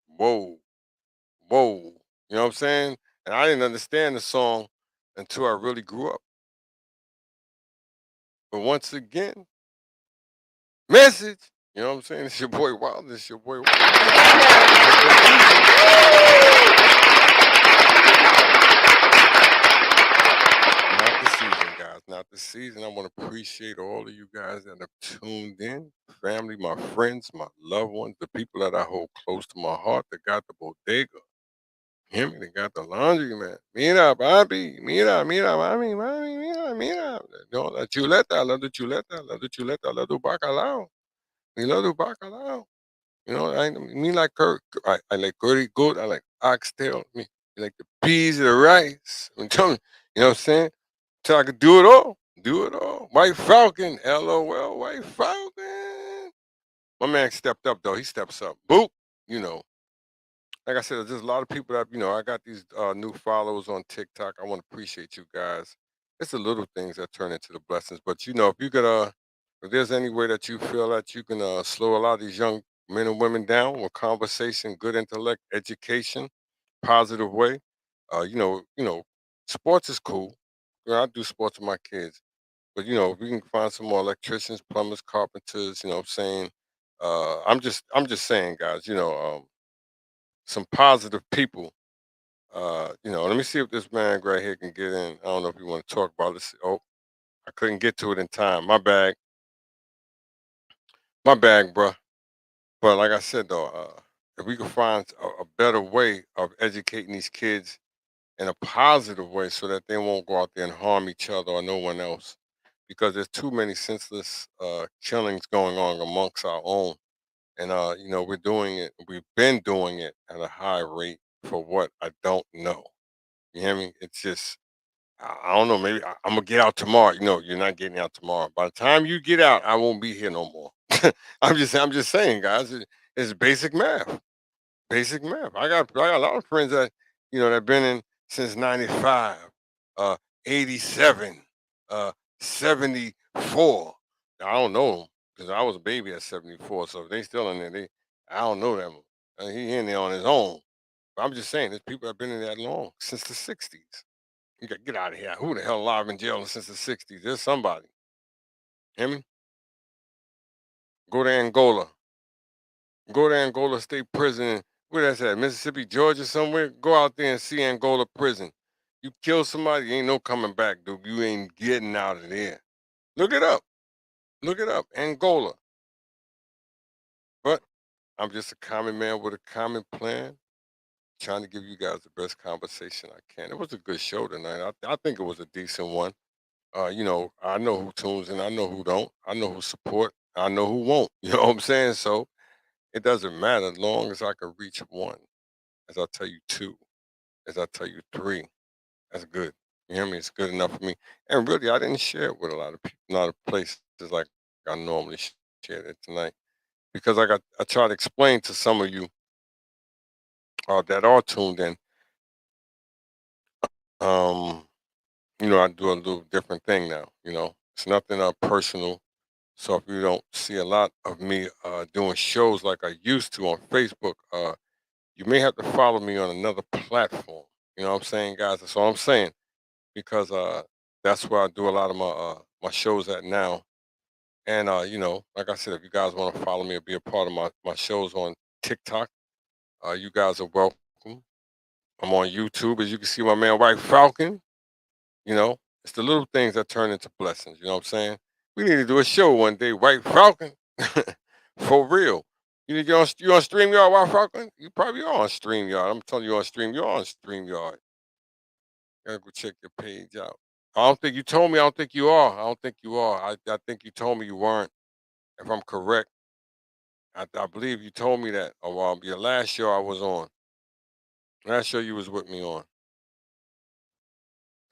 Whoa, whoa. You know what I'm saying? And I didn't understand the song until I really grew up. But once again, message. You know what I'm saying? It's your boy Wild. It's your boy Wild. Not the season, guys. Not the season. I want to appreciate all of you guys that have tuned in. Family, my friends, my loved ones, the people that I hold close to my heart that got the bodega. Hear me? They got the laundry, man. Mira, papi. Mira, mami. Mira. No, la chuleta. I love the chuleta. I love the chuleta. I love the bacalao. We love the bacalao. Me like I like curry goat. I like oxtail. Me like the peas and the rice. I'm telling you, you know what I'm saying? So I could do it all. Do it all. White Falcon. LOL. White Falcon. My man stepped up though. He steps up. Boop. You know. Like I said, there's a lot of people that I got these new followers on TikTok. I want to appreciate you guys. It's the little things that turn into the blessings. But if you could if there's any way that you feel that you can slow a lot of these young men and women down with conversation, good intellect, education, positive way, sports is cool. I do sports with my kids. But if we can find some more electricians, plumbers, carpenters, what I'm saying. I'm just saying, guys, some positive people. Let me see if this man right here can get in. I don't know if you want to talk about this. Oh, I couldn't get to it in time. My bag, bruh. But like I said though, if we could find a better way of educating these kids in a positive way so that they won't go out there and harm each other or no one else, because there's too many senseless killings going on amongst our own. And we're doing it. We've been doing it at a high rate for what I don't know. You hear me? It's just I don't know. Maybe I'm gonna get out tomorrow. You're not getting out tomorrow. By the time you get out, I won't be here no more. I'm just saying, guys. It's basic math. Basic math. I got a lot of friends that that been in since '95, 87, 74. I don't know them because I was a baby at 74. So if they still in there, I don't know them. He in there on his own. But I'm just saying, there's people that have been in that long since the '60s. You got get out of here. Who the hell alive in jail since the '60s? There's somebody. Hear me? Go to Angola. Go to Angola State Prison. Where that's at? Mississippi, Georgia, somewhere. Go out there and see Angola prison. You kill somebody, ain't no coming back, dude. You ain't getting out of there. Look it up. Look it up. Angola. But I'm just a common man with a common plan, trying to give you guys the best conversation I can. It was a good show tonight. I think it was a decent one. I know who tunes in, I know who don't, I know who support, I know who won't. You know what I'm saying? So it doesn't matter as long as I can reach one. As I tell you two, as I tell you three, that's good. You hear me? It's good enough for me. And really, I didn't share it with a lot of people, a lot of places like I normally share it tonight because I try to explain to some of you that are tuned in. Um, I do a little different thing now. It's nothing personal. So if you don't see a lot of me doing shows like I used to on Facebook, you may have to follow me on another platform. You know what I'm saying, guys? That's all I'm saying because that's where I do a lot of my shows at now. And like I said, if you guys want to follow me or be a part of my shows on TikTok, you guys are welcome. I'm on YouTube, as you can see, my man White Falcon. It's the little things that turn into blessings. You know what I'm saying? We need to do a show one day, White Falcon, for real. You on Streamyard, White Falcon? You probably are on Streamyard. I'm telling you on Stream. You're on Streamyard. Gotta go check your page out. I don't think you told me. I don't think you are. I don't think you are. I think you told me you weren't. If I'm correct, I believe you told me that. Oh, your last show I was on. Last show you was with me on.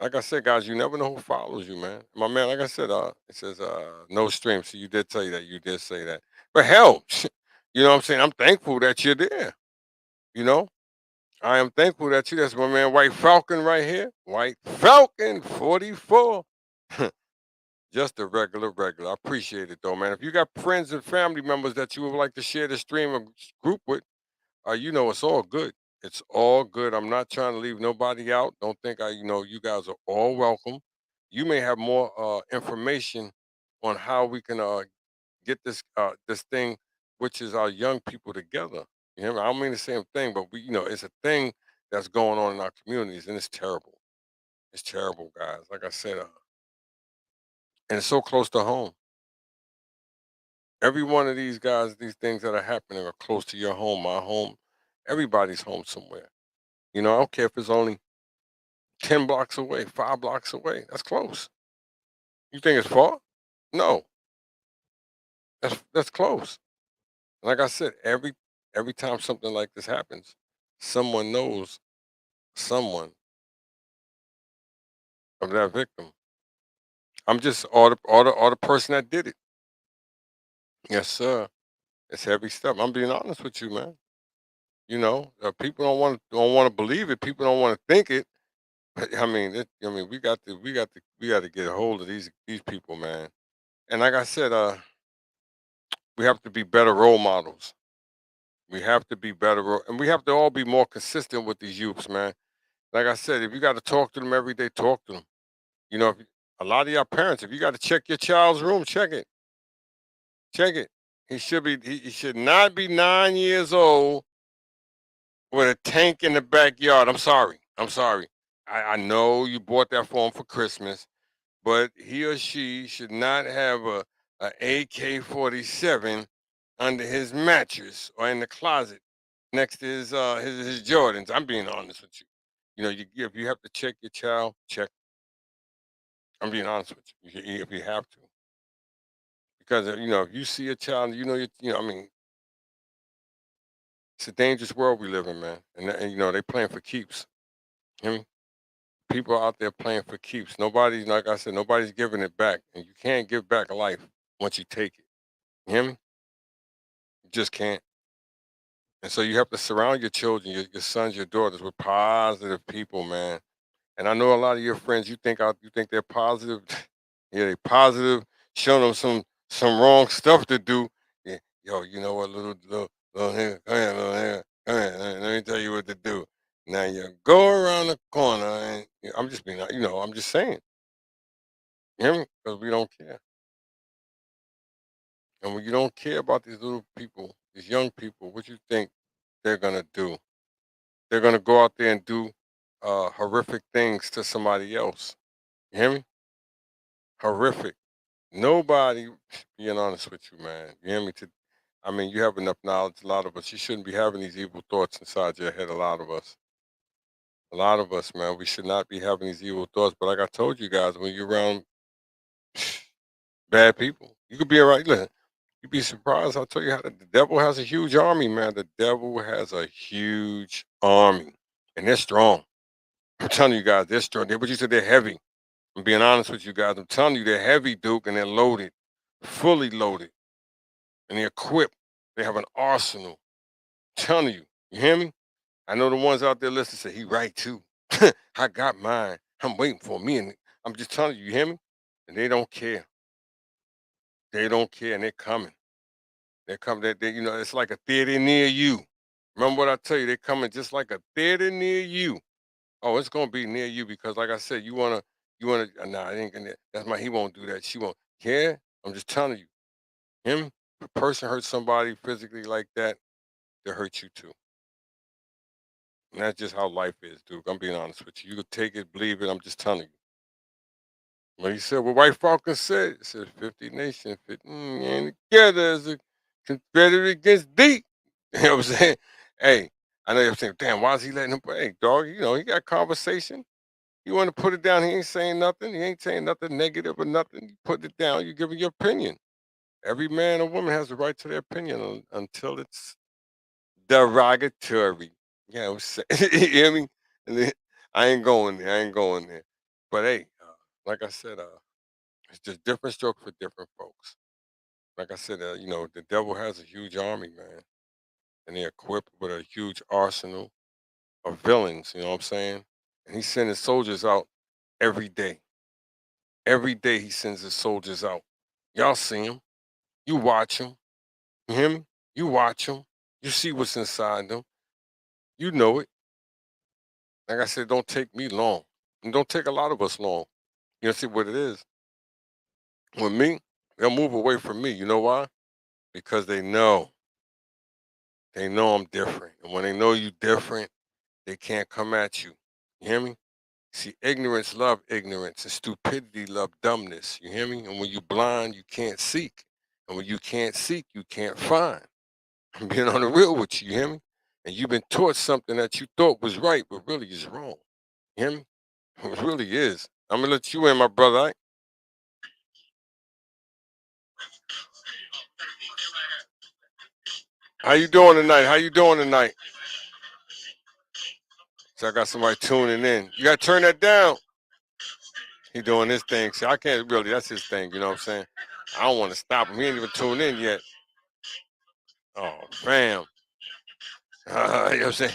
Like I said, guys, you never know who follows you, man. My man, like I said, it says no stream. So you did tell you that. You did say that. But hell, you know what I'm saying? I'm thankful that you're there. You know? I am thankful that you that's my man White Falcon right here. White Falcon 44. Just a regular. I appreciate it though, man. If you got friends and family members that you would like to share the stream or group with, it's all good. It's all good. I'm not trying to leave nobody out. Don't think you guys are all welcome. You may have more information on how we can get this thing, which is our young people together. You know, I don't mean the same thing, but it's a thing that's going on in our communities, and it's terrible. It's terrible, guys. Like I said, and it's so close to home. Every one of these guys, these things that are happening are close to your home, my home, everybody's home somewhere. I don't care if it's only 10 blocks away, 5 blocks away. That's close. You think it's far? No, that's close. Like I said, every time something like this happens, someone knows someone of that victim. I'm just or the person that did it. Yes, sir. It's heavy stuff. I'm being honest with you, man. People don't want to believe it. People don't want to think it. But we got to get a hold of these people, man. And like I said, we have to be better role models. We have to be better, and we have to all be more consistent with these youths, man. Like I said, if you got to talk to them every day, talk to them. A lot of your parents, if you got to check your child's room, check it. Check it. He should not be 9 years old with a tank in the backyard. I'm sorry. I'm sorry. I know you bought that for him for Christmas, but he or she should not have a AK-47 under his mattress or in the closet next to his Jordans. I'm being honest with you. If you have to check your child, check. I'm being honest with you. If you have to, because if you see a child, I mean, it's a dangerous world we live in, man, and they playing for keeps. Hear me? People out there playing for keeps. Nobody's like I said, nobody's giving it back, and you can't give back life once you take it. You hear me? You just can't. And so you have to surround your children, your sons, your daughters with positive people, man. And I know a lot of your friends, you think they're positive. Yeah, they positive, showing them some wrong stuff to do. Yeah, yo, you know what, little here, come here, little here, come here. Let me tell you what to do. Now you go around the corner, and I'm just just being, I'm just saying. You hear me? Because we don't care. And when you don't care about these little people, these young people, what you think they're gonna do? They're gonna go out there and do horrific things to somebody else. You hear me? Horrific. Nobody, being honest with you, man. You hear me? I mean, you have enough knowledge. A lot of us. You shouldn't be having these evil thoughts inside your head. A lot of us. A lot of us, man. We should not be having these evil thoughts. But like I told you guys, when you're around bad people, you could be around. Listen, you'd be surprised. I'll tell you how the devil has a huge army, man. The devil has a huge army, and they're strong. I'm telling you guys, they're strong. But you said they're heavy. I'm being honest with you guys. I'm telling you, they're heavy, Duke, and they're loaded, fully loaded, and they're equipped. They have an arsenal. I'm telling you, you hear me? I know the ones out there listening say he right too. I got mine. I'm waiting for me, and I'm just telling you, you hear me? And they don't care. They don't care, and they're coming. They're coming. It's like a theater near you. Remember what I tell you? They're coming just like a theater near you. Oh, it's gonna be near you because, like I said, Nah, it ain't gonna. That's my. He won't do that. She won't. Yeah, I'm just telling you. Him, if a person hurts somebody physically like that, they hurt you too. And that's just how life is, Duke. I'm being honest with you. You could take it, believe it. I'm just telling you. When he said what White Falcon said, it said 50 nations, 50 and together as a Confederate against thee. You know what I'm saying? Hey, I know you're saying, damn, why is he letting him play? Hey, dog, he got conversation. You want to put it down, he ain't saying nothing. He ain't saying nothing negative or nothing. You put it down, you giving your opinion. Every man or woman has the right to their opinion until it's derogatory. You know what I'm saying? You hear me? And then, I ain't going there. I ain't going there. But hey, like I said, it's just different strokes for different folks. Like I said, the devil has a huge army, man, and they're equipped with a huge arsenal of villains. You know what I'm saying? And he's sending soldiers out every day. Every day he sends his soldiers out. Y'all see him. You watch him. You hear me? You watch him. You see what's inside them. You know it. Like I said, don't take me long. And don't take a lot of us long. You know, see what it is? With me, they'll move away from me. You know why? Because they know. They know I'm different. And when they know you different, they can't come at you. You hear me? See, ignorance love ignorance and stupidity love dumbness. You hear me? And when you blind, you can't seek. And when you can't seek, you can't find. I'm being on the real with you, you hear me? And you've been taught something that you thought was right, but really is wrong. You hear me? It really is. I'm gonna let you in, my brother. How you doing tonight? How you doing tonight? So I got somebody tuning in. You gotta turn that down. He doing his thing. See, I can't really. That's his thing. You know what I'm saying? I don't want to stop him. He ain't even tuned in yet. Oh, fam. You know what I'm saying?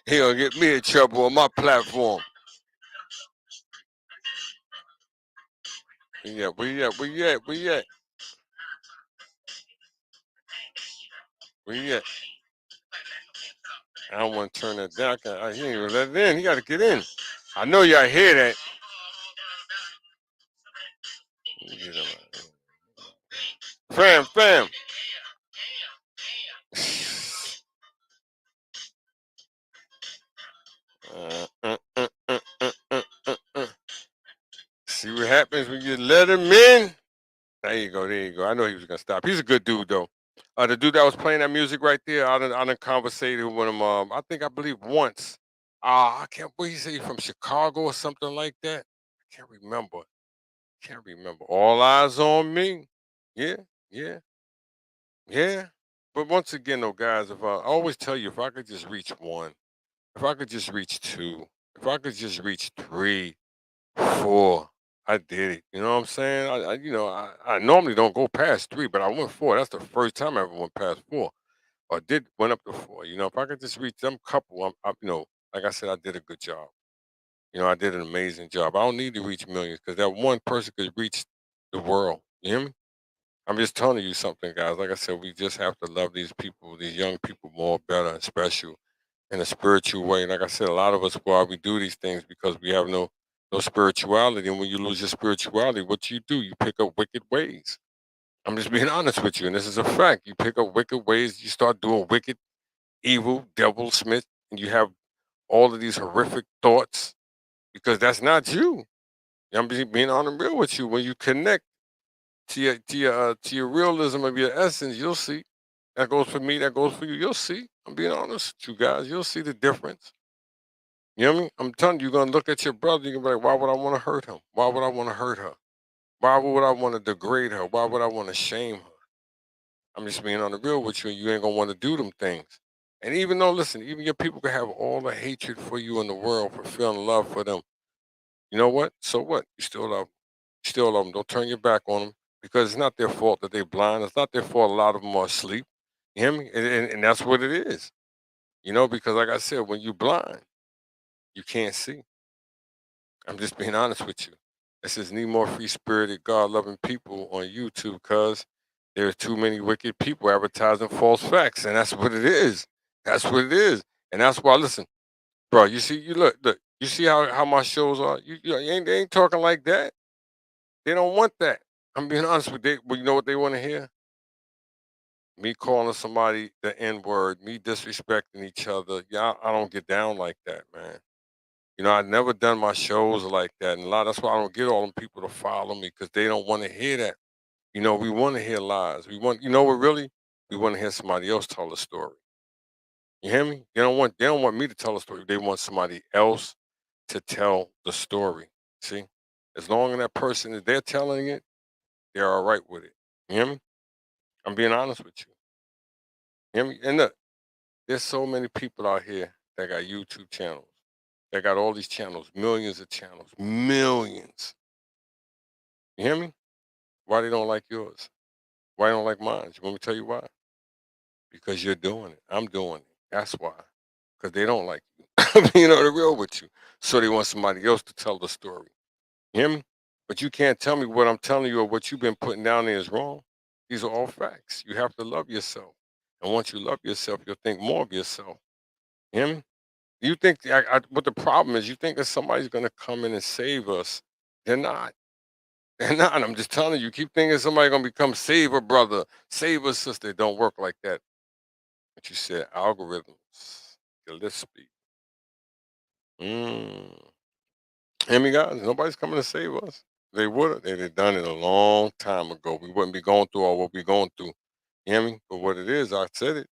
He gonna get me in trouble on my platform. Yeah, where you at? Where you at? Where you at? Where you at? I don't want to turn that down. He ain't even let it in. He got to get in. I know y'all hear that. Fam, fam. Uh, uh, uh, uh, uh, uh, uh. See what happens when you let him in? There you go. There you go. I know he was gonna stop. He's a good dude though. The dude that was playing that music right there, I done conversated with him. I believe once. I can't. What he say? He from Chicago or something like that. I can't remember. Can't remember. All eyes on me. Yeah, yeah, yeah. But once again, though, guys, I always tell you, if I could just reach one, if I could just reach two, if I could just reach three, four, I did it. You know what I'm saying? I normally don't go past three, but I went four. That's the first time I ever went past four, or went up to four. If I could just reach them couple, like I said, I did a good job. I did an amazing job. I don't need to reach millions because that one person could reach the world. You hear me? I'm just telling you something, guys. Like I said, we just have to love these people, these young people, more, better, and special in a spiritual way. Like I said, a lot of us, why we do these things because we have no no spirituality. And when you lose your spirituality, what do? You pick up wicked ways. I'm just being honest with you, and this is a fact. You pick up wicked ways, you start doing wicked, evil, devil smith, and you have all of these horrific thoughts because that's not you. I'm being on the real with you. When you connect to your realism of your essence, you'll see. That goes for me. That goes for you. You'll see. I'm being honest with you guys. You'll see the difference. You know what I mean? I'm telling you, you're gonna look at your brother. You're gonna be like, why would I want to hurt him? Why would I want to hurt her? Why would I want to degrade her? Why would I want to shame her? I'm just being on the real with you. And you ain't gonna want to do them things. And even though, listen, even your people can have all the hatred for you in the world for feeling love for them. You know what? So what? You still love 'em. You still love them. Don't turn your back on them because it's not their fault that they're blind. It's not their fault a lot of them are asleep. You hear me? And that's what it is. You know, because like I said, when you blind, you can't see. I'm just being honest with you. This is need more free spirited, God loving people on YouTube because there's too many wicked people advertising false facts. And that's what it is. That's what it is. And that's why, listen, bro, you see, you look, you see how my shows are? They ain't talking like that. They don't want that. I'm being honest with you. Well, you know what they want to hear? Me calling somebody the N word, me disrespecting each other. Yeah, I don't get down like that, man. You know, I've never done my shows like that. And that's why I don't get all them people to follow me because they don't want to hear that. You know, we want to hear lies. You know what really? We want to hear somebody else tell the story. You hear me? They don't want me to tell a story. They want somebody else to tell the story. See? As long as that person is they're telling it, they're all right with it. You hear me? I'm being honest with you. You hear me? And look, there's so many people out here that got YouTube channels. They got all these channels, millions of channels, millions. You hear me? Why they don't like yours? Why they don't like mine? You want me to tell you why? Because you're doing it. I'm doing it. That's why. Because they don't like you. I'm being on the real with you. So they want somebody else to tell the story. You hear me? But you can't tell me what I'm telling you or what you've been putting down there is wrong. These are all facts. You have to love yourself. And once you love yourself, you'll think more of yourself. You hear me? You think, but the problem is, you think that somebody's going to come in and save us. They're not. They're not. I'm just telling you, keep thinking somebody's going to become save a brother, save a sister. It don't work like that. But you said algorithms, Gillespie. Mm. Hear me, guys? Nobody's coming to save us. They would have. They'd have done it a long time ago. We wouldn't be going through all what we're going through. You hear me? But what it is, I said it.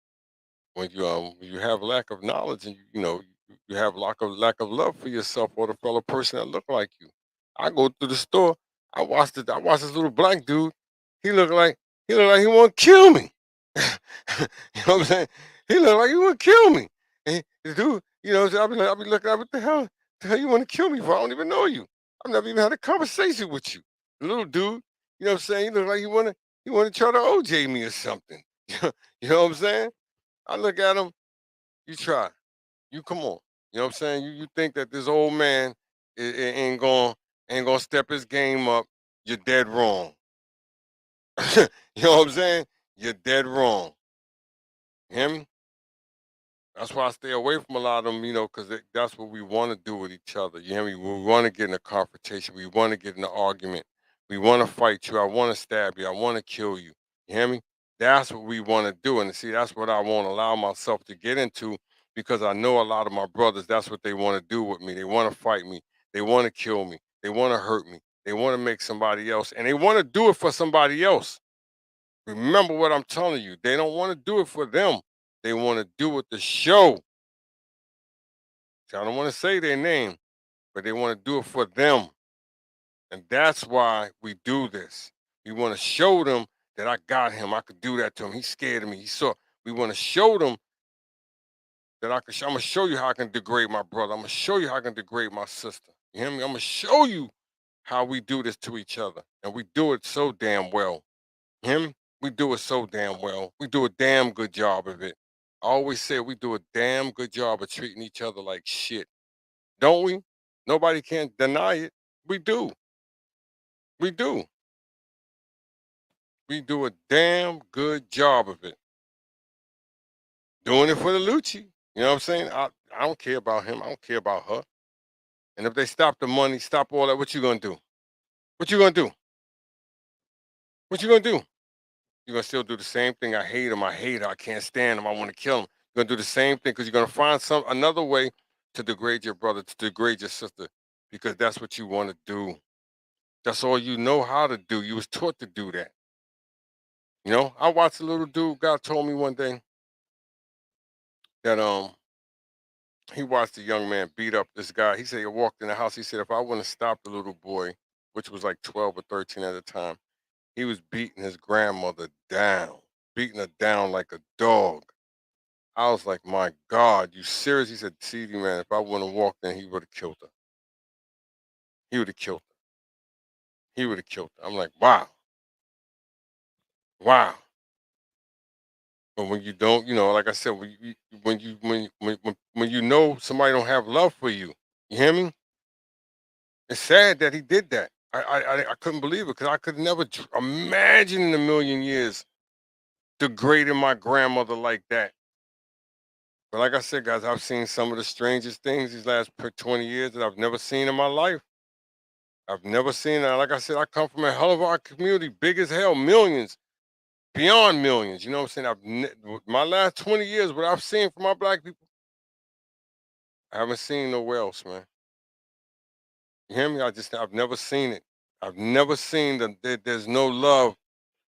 When you have lack of knowledge and you have lack of love for yourself or the fellow person that look like you. I go through the store. I watched this little black dude. He looked like he want to kill me. You know what I'm saying? He looked like he want to kill me. And the dude, I'll be looking at what the hell you want to kill me for? I don't even know you. I've never even had a conversation with you. The little dude, you know what I'm saying? He look like he wanna try to OJ me or something. You know what I'm saying? I look at him, you try. You come on. You know what I'm saying? You think that this old man ain't gonna step his game up. You're dead wrong. You know what I'm saying? You're dead wrong. You hear me? That's why I stay away from a lot of them, because that's what we want to do with each other. You hear me? We want to get in a confrontation. We want to get in an argument. We want to fight you. I want to stab you. I want to kill you. You hear me? That's what we want to do. And see, that's what I won't allow myself to get into because I know a lot of my brothers, that's what they want to do with me. They want to fight me. They want to kill me. They want to hurt me. They want to make somebody else. And they want to do it for somebody else. Remember what I'm telling you. They don't want to do it for them. They want to do it to show. See, I don't want to say their name, but they want to do it for them. And that's why we do this. We want to show them that I got him. I could do that to him. He's scared of me. He saw. We want to show them that I'm gonna show you how I can degrade my brother. I'm gonna show you how I can degrade my sister. You hear me? I'm gonna show you how we do this to each other, and we do it so damn well. Him, we do it so damn well. We do a damn good job of it. I always say we do a damn good job of treating each other like shit, don't we? Nobody can deny it. We do. We do. We do a damn good job of it. Doing it for the Lucci. You know what I'm saying? I don't care about him. I don't care about her. And if they stop the money, stop all that, what you gonna do? What you gonna do? What you gonna do? You're gonna still do the same thing. I hate him. I hate her. I can't stand him. I want to kill him. You're gonna do the same thing because you're gonna find some another way to degrade your brother, to degrade your sister, because that's what you want to do. That's all you know how to do. You was taught to do that. I watched a little dude. God told me one day that he watched a young man beat up this guy. He said he walked in the house. He said if I wouldn't have stopped the little boy, which was like 12 or 13 at the time, he was beating his grandmother down, beating her down like a dog. I was like, my God, you serious? He said, CD man, if I wouldn't have walked in, he would have killed her. He would have killed her. He would have killed her. I'm like, wow, wow. But when you don't, like I said, when you know somebody don't have love for you, you hear me? It's sad that he did that. I couldn't believe it because I could never imagine in a million years degrading my grandmother like that. But like I said, guys, I've seen some of the strangest things these last 20 years that I've never seen in my life. I've never seen that. Like I said, I come from a hell of a community, big as hell, millions, beyond millions. You know what I'm saying? My last 20 years, what I've seen from my black people, I haven't seen nowhere else, man. You hear me? I've never seen it. I've never seen there's no love.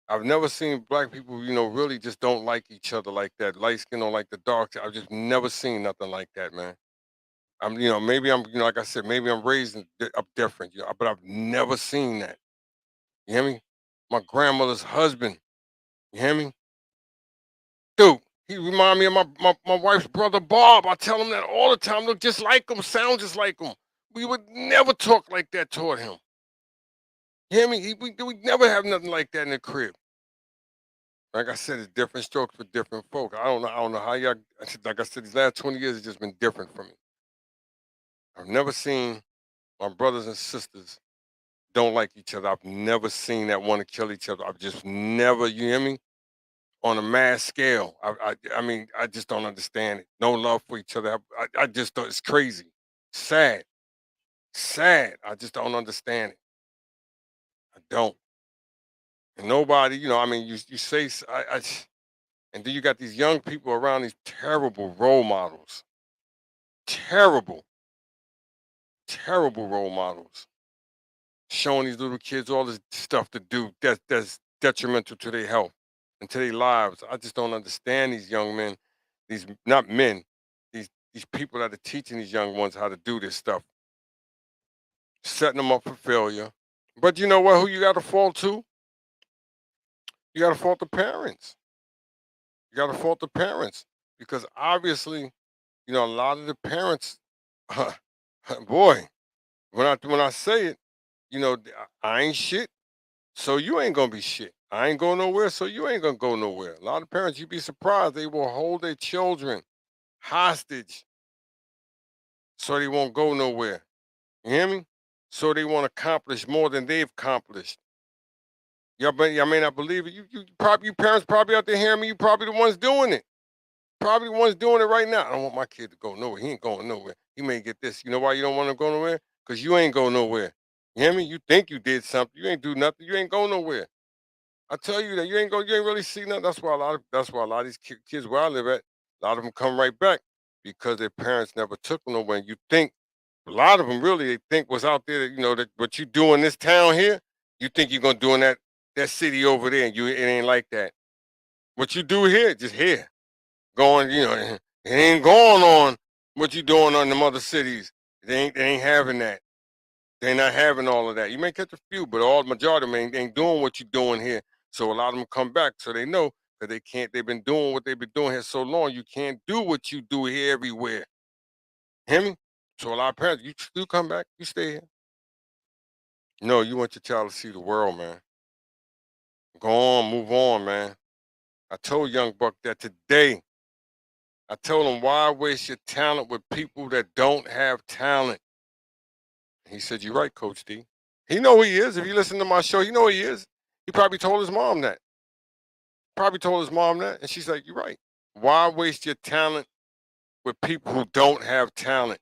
I've never seen black people, really just don't like each other like that. Light skin don't like the dark. I've just never seen nothing like that, man. Maybe like I said, maybe I'm raised up different, but I've never seen that. You hear me? My grandmother's husband. You hear me? Dude, he remind me of my wife's brother Bob. I tell him that all the time. Look just like him, sound just like him. We would never talk like that toward him. You hear me? We never have nothing like that in the crib. Like I said, it's different strokes for different folk. I don't know how y'all. Like I said, these last 20 years has just been different for me. I've never seen my brothers and sisters don't like each other. I've never seen that want to kill each other. I've just never. You hear me? On a mass scale. I mean, I just don't understand it. No love for each other. I just don't. It's crazy. Sad. Sad. I just don't understand it. I don't. And nobody, I mean, you say, and then you got these young people around these terrible role models. Terrible, terrible role models. Showing these little kids all this stuff to do that's detrimental to their health and to their lives. I just don't understand these young men, these not men, these people that are teaching these young ones how to do this stuff, setting them up for failure. But you know what? Who you got to fault to? You got to fault the parents. You got to fault the parents because obviously, a lot of the parents, boy, when I say it, I ain't shit, so you ain't gonna be shit. I ain't going nowhere, so you ain't gonna go nowhere. A lot of parents, you'd be surprised, they will hold their children hostage so they won't go nowhere. You hear me? So they won't accomplish more than they've accomplished. Y'all may not believe it. You parents probably out there hearing me. You probably the ones doing it. Probably the ones doing it right now. I don't want my kid to go nowhere. He ain't going nowhere. He may get this. You know why you don't want to go nowhere? Because you ain't going nowhere. You hear me? You think you did something. You ain't do nothing. You ain't go nowhere. I tell you that you ain't really see nothing. That's why a lot of these kids where I live at, a lot of them come right back because their parents never took them nowhere. And you think a lot of them really they think what's out there, that what you do in this town here, you think you're gonna do in that city over there, and it ain't like that. What you do here, just here. Going, it ain't going on what you doing on them other cities. They ain't having that. They're not having all of that. You may catch a few, but all majority of them ain't doing what you're doing here. So a lot of them come back, so they know that they can't. They've been doing what they've been doing here so long. You can't do what you do here everywhere. Hear me? So a lot of parents, you come back, you stay here. No, you want your child to see the world, man. Go on, move on, man. I told young Buck that today. I told him, why waste your talent with people that don't have talent? He said, you're right, Coach D. He know who he is. If you listen to my show, you know who he is. He probably told his mom that. Probably told his mom that. And she's like, you're right. Why waste your talent with people who don't have talent?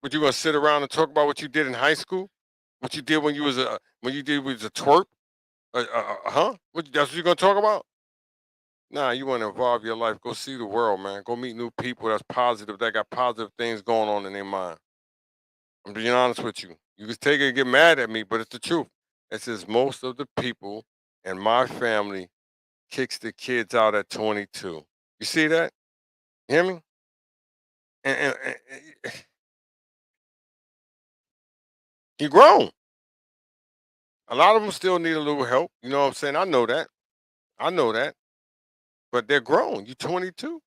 What you gonna sit around and talk about what you did in high school? What you did when you did was a twerp? Huh? That's what you gonna talk about? Nah, you want to involve your life. Go see the world, man. Go meet new people that's positive, that got positive things going on in their mind. I'm being honest with you. You can take it and get mad at me, but it's the truth. It says most of the people in my family kicks the kids out at 22. You see that? You hear me? And you grown. A lot of them still need a little help. You know what I'm saying? I know that. I know that. But they're grown. You 22.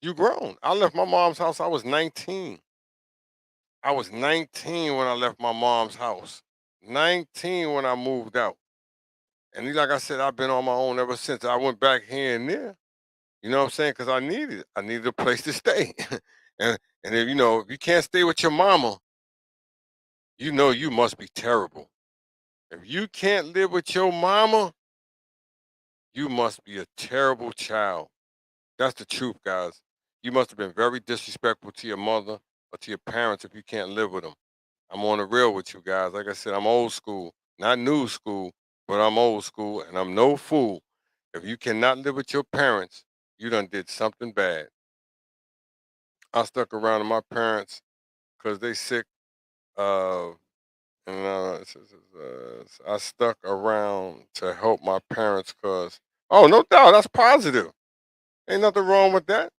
You grown. I left my mom's house. I was 19. I was 19 when I left my mom's house. 19 when I moved out. And like I said, I've been on my own ever since. I went back here and there. You know what I'm saying? Because I needed it. I needed a place to stay. And if if you can't stay with your mama, you know you must be terrible. If you can't live with your mama, you must be a terrible child. That's the truth, guys. You must have been very disrespectful to your mother or to your parents if you can't live with them. I'm on the real with you guys. Like I said, I'm old school, not new school, but I'm old school and I'm no fool. If you cannot live with your parents, you done did something bad. I stuck around with my parents because they sick. Uh, I stuck around to help my parents because, oh, no doubt, that's positive. Ain't nothing wrong with that.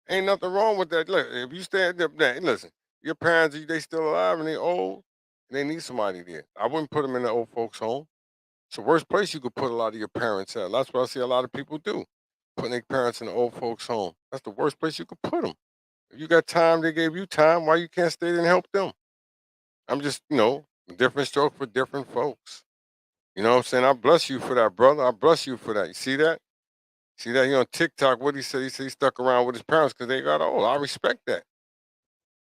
Ain't nothing wrong with that. Look, if you stand up there, listen, your parents, they still alive and they old, and they need somebody there. I wouldn't put them in the old folks' home. It's the worst place you could put a lot of your parents at. That's what I see a lot of people do, putting their parents in the old folks' home. That's the worst place you could put them. If you got time, they gave you time. Why you can't stay there and help them? I'm just, different stroke for different folks. You know what I'm saying? I bless you for that, brother. I bless you for that. You see that? See that? He on TikTok. What he said? He said he stuck around with his parents because they got old. I respect that.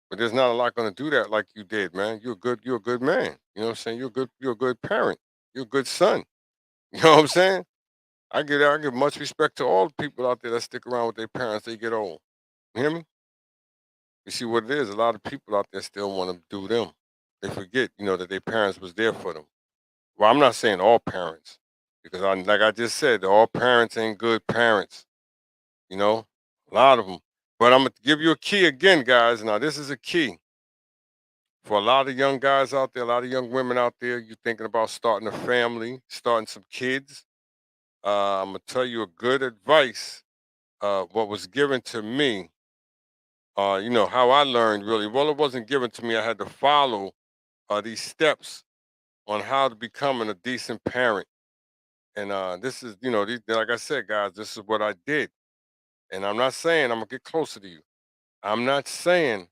But there's not a lot gonna do that like you did, man. You're a good man. You know what I'm saying? You're a good parent. You're a good son. You know what I'm saying? I give much respect to all the people out there that stick around with their parents, they get old. You hear me? You see what it is? A lot of people out there still want to do them. They forget, that their parents was there for them. Well, I'm not saying all parents, because like I just said, all parents ain't good parents. You know, a lot of them. But I'm gonna give you a key again, guys. Now, this is a key for a lot of young guys out there, a lot of young women out there. You thinking about starting a family, starting some kids. I'm gonna tell you a good advice. What was given to me. How I learned really. Well, it wasn't given to me. I had to follow these steps on how to becoming a decent parent. And this is, like I said, guys, this is what I did. And I'm not saying I'm gonna get closer to you. I'm not saying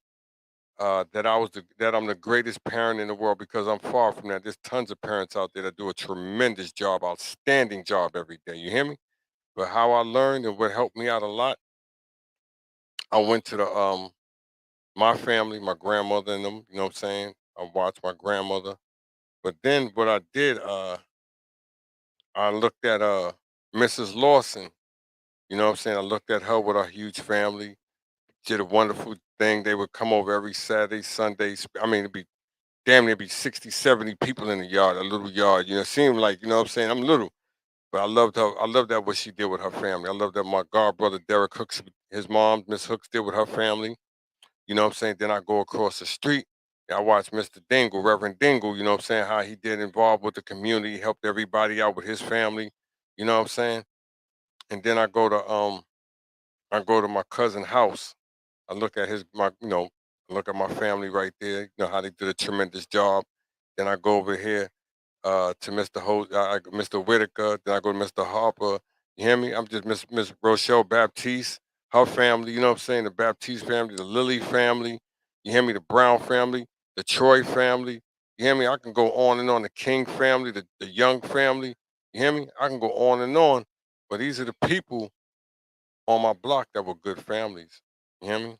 that I'm the greatest parent in the world because I'm far from that. There's tons of parents out there that do a tremendous job, outstanding job every day. You hear me? But how I learned and what helped me out a lot, I went to the my family, my grandmother and them. You know what I'm saying? I watched my grandmother. But then what I did, I looked at Mrs. Lawson. You know what I'm saying? I looked at her with a huge family. Did a wonderful thing. They would come over every Saturday, Sunday. I mean, it'd be damn near be 60, 70 people in the yard, a little yard. It seemed like, what I'm saying? I'm little, but I loved her. I loved that what she did with her family. I love that my god brother Derek Hooks, his mom, Miss Hooks, did with her family. You know what I'm saying? Then I go across the street. I watch Mr. Dingle, Reverend Dingle, you know what I'm saying? How he did involved with the community, helped everybody out with his family. You know what I'm saying? And then I go to my cousin's house. I look at I look at my family right there, how they did a tremendous job. Then I go over here to Mr. Whitaker. Then I go to Mr. Harper. You hear me? I'm just Miss Rochelle Baptiste, her family. You know what I'm saying? The Baptiste family, the Lilly family. You hear me? The Brown family, the Troy family. You hear me? I can go on and on. The King family, the Young family. You hear me? I can go on and on. But these are the people on my block that were good families. You hear me?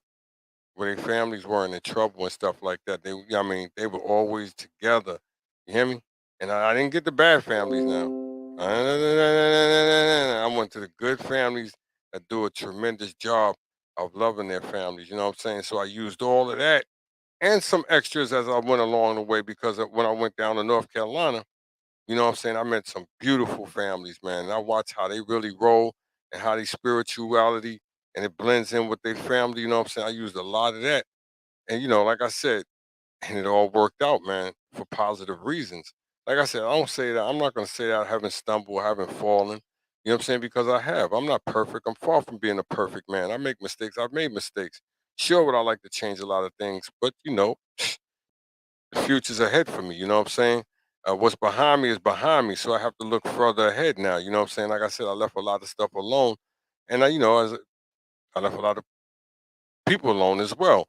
Where their families weren't in trouble and stuff like that. They were always together. You hear me? And I didn't get the bad families now. I went to the good families that do a tremendous job of loving their families. You know what I'm saying? So I used all of that and some extras as I went along the way because when I went down to North Carolina, you know what I'm saying? I met some beautiful families, man. And I watch how they really roll and how they spirituality and it blends in with their family. You know what I'm saying? I used a lot of that. And, like I said, and it all worked out, man, for positive reasons. Like I said, I don't say that. I'm not going to say that I haven't stumbled, I haven't fallen. You know what I'm saying? Because I have. I'm not perfect. I'm far from being a perfect man. I make mistakes. I've made mistakes. Sure, would I like to change a lot of things, but the future's ahead for me. You know what I'm saying? What's behind me is behind me, so I have to look further ahead now. You know what I'm saying? Like I said, I left a lot of stuff alone, and I left a lot of people alone as well.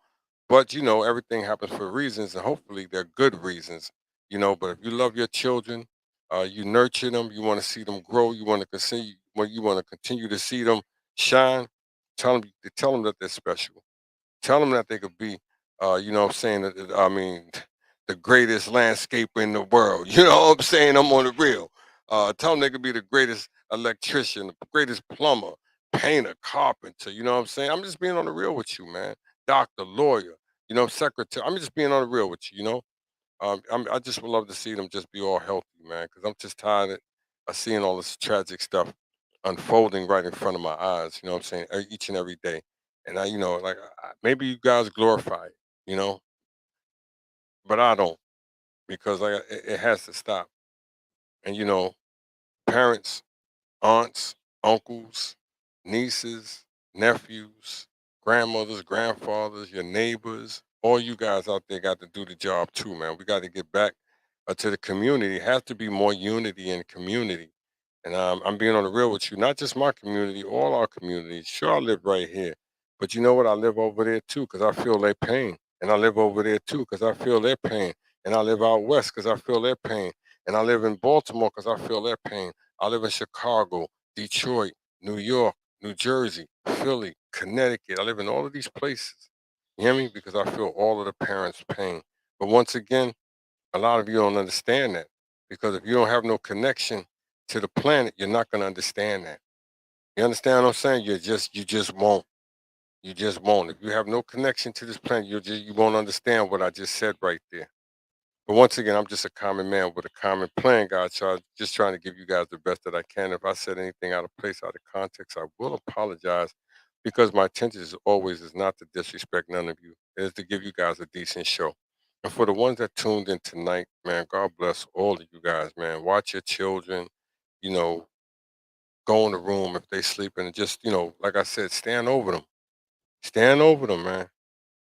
But everything happens for reasons, and hopefully they're good reasons. But if you love your children, you nurture them, you want to see them grow, you want to continue, when you want to continue to see them shine. Tell them that they're special. Tell them that they could be, what I'm saying, I mean, the greatest landscaper in the world. You know what I'm saying? I'm on the real. Tell them they could be the greatest electrician, the greatest plumber, painter, carpenter. You know what I'm saying? I'm just being on the real with you, man. Doctor, lawyer, secretary. I'm just being on the real with you, I just would love to see them just be all healthy, man, because I'm just tired of seeing all this tragic stuff unfolding right in front of my eyes. You know what I'm saying? Each and every day. And like maybe you guys glorify it, you know, but I don't because it has to stop. And parents, aunts, uncles, nieces, nephews, grandmothers, grandfathers, your neighbors, all you guys out there got to do the job too, man. We got to get back to the community. It has to be more unity in community. And I'm being on the real with you, not just my community, all our communities. Sure, I live right here, but you know what? I live over there too because I feel their pain, and I live over there too because I feel their pain, and I live out west because I feel their pain, and I live in Baltimore because I feel their pain. I live in Chicago, Detroit, New York, New Jersey, Philly, Connecticut. I live in all of these places. You hear me? Because I feel all of the parents' pain. But once again, a lot of you don't understand that because if you don't have no connection to the planet, you're not going to understand that. You understand what I'm saying? You just won't. You just won't. If you have no connection to this planet, you won't understand what I just said right there. But once again, I'm just a common man with a common plan, God. So I'm just trying to give you guys the best that I can. If I said anything out of place, out of context, I will apologize because my intention is always is not to disrespect none of you. It is to give you guys a decent show. And for the ones that tuned in tonight, man, God bless all of you guys, man. Watch your children, you know, go in the room if they sleeping and just, like I said, stand over them. Stand over them, man.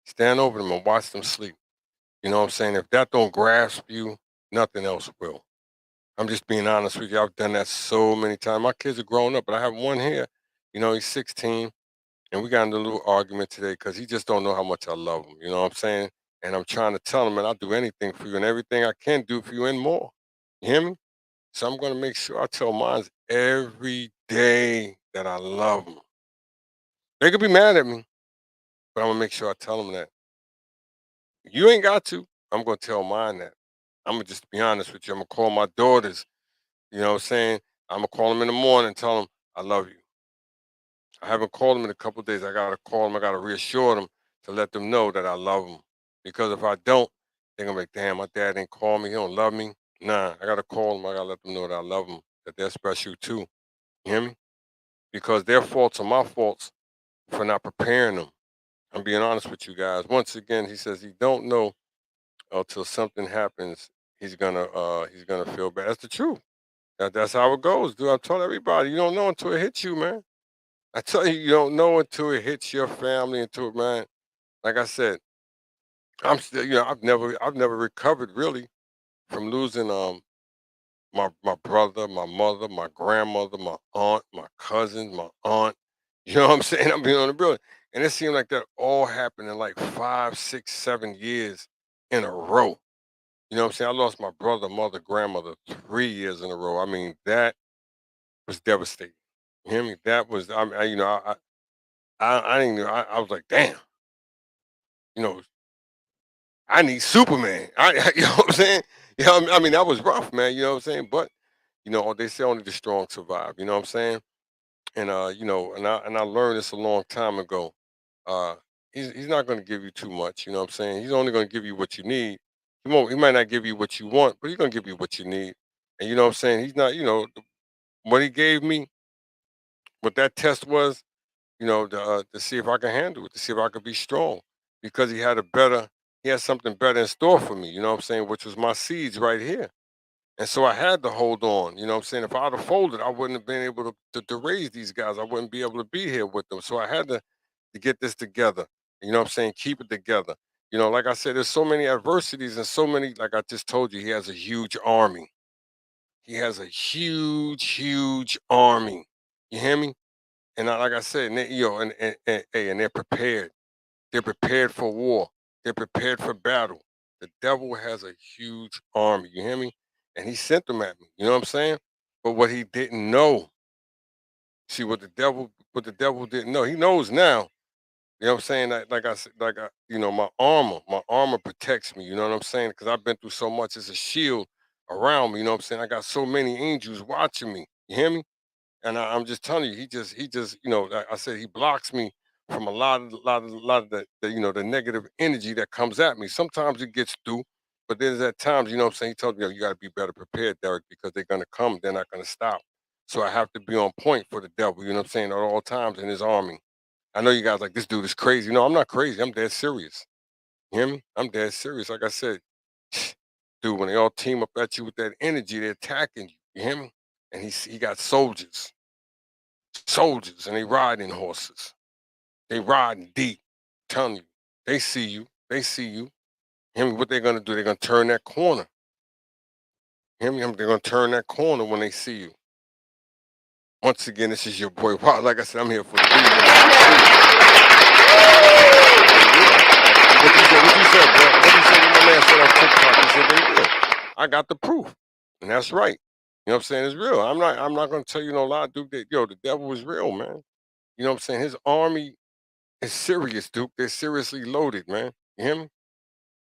Stand over them and watch them sleep. You know what I'm saying? If that don't grasp you, nothing else will. I'm just being honest with you. I've done that so many times. My kids are grown up, but I have one here. He's 16, and we got in a little argument today because he just don't know how much I love him. You know what I'm saying? And I'm trying to tell him, and I'll do anything for you, and everything I can do for you, and more. You hear me? So I'm gonna make sure I tell mine every day that I love them. They could be mad at me, but I'm gonna make sure I tell them that. You ain't got to. I'm gonna tell mine that. I'm gonna just be honest with you. I'm gonna call my daughters. You know what I'm saying? I'm gonna call them in the morning and tell them I love you. I haven't called them in a couple of days. I gotta call them. I gotta reassure them to let them know that I love them. Because if I don't, they're gonna be like, damn, my dad didn't call me. He don't love me. Nah, I gotta call them. I gotta let them know that I love them. That they're special too. You hear me? Because their faults are my faults for not preparing them. I'm being honest with you guys. Once again, he says he don't know until something happens. He's gonna feel bad. That's the truth. That's how it goes, dude. I told everybody, you don't know until it hits you, man. I tell you, you don't know until it hits your family, until man. Like I said, I'm still, I've never recovered really from losing my brother, my mother, my grandmother, my aunt, my cousin, my aunt. You know what I'm saying? I'm being on the building. And it seemed like that all happened in like 5, 6, 7 years in a row. You know what I'm saying? I lost my brother, mother, grandmother 3 years in a row. I mean, that was devastating. You hear me? That was, I didn't know. I was like, damn, you know, I need Superman. You know what I'm saying? I mean, that was rough, man. You know what I'm saying? But they say only the strong survive. You know what I'm saying? And and I learned this a long time ago. Uh, he's not gonna give you too much, you know what I'm saying? He's only gonna give you what you need. He might not give you what you want, but he's gonna give you what you need. And you know what I'm saying? He's not, what he gave me, what that test was, to see if I can handle it, to see if I could be strong. Because he had something better in store for me, you know what I'm saying, which was my seeds right here. And so I had to hold on, you know what I'm saying? If I'd have folded, I wouldn't have been able to raise these guys. I wouldn't be able to be here with them. So I had to get this together. You know what I'm saying? Keep it together. Like I said, there's so many adversities and so many, like I just told you, he has a huge army. He has a huge, huge army. You hear me? And like I said, and and they're prepared. They're prepared for war. They're prepared for battle. The devil has a huge army. You hear me? And he sent them at me. You know what I'm saying? But what he didn't know, see what the devil didn't know. He knows now. You know what I'm saying? Like I said, my armor protects me. You know what I'm saying? Because I've been through so much. It's a shield around me. You know what I'm saying? I got so many angels watching me. You hear me? And I'm just telling you, he just, like I said, he blocks me from a lot of the negative energy that comes at me. Sometimes it gets through, but there's at times, you know what I'm saying? He told me, you got to be better prepared, Derek, because they're going to come. They're not going to stop. So I have to be on point for the devil, you know what I'm saying, at all times in his army. I know you guys like, this dude is crazy. No, I'm not crazy. I'm dead serious. You hear me? I'm dead serious. Like I said, dude, when they all team up at you with that energy, they're attacking you. You hear me? And he got soldiers, and they riding horses. They riding deep. Telling you, they see you. They see you. Hear me? What they're gonna do? They're gonna turn that corner. Hear me? They're gonna turn that corner when they see you. Once again, this is your boy. Wow, like I said, I'm here for the reason. They will. What you said? What you said, bro? What you said? What my man said on TikTok? He said they will. I got the proof, and that's right. You know what I'm saying? It's real. I'm not gonna tell you no lie, dude. The devil is real, man. You know what I'm saying? His army is serious, Duke. They're seriously loaded, man. You hear me?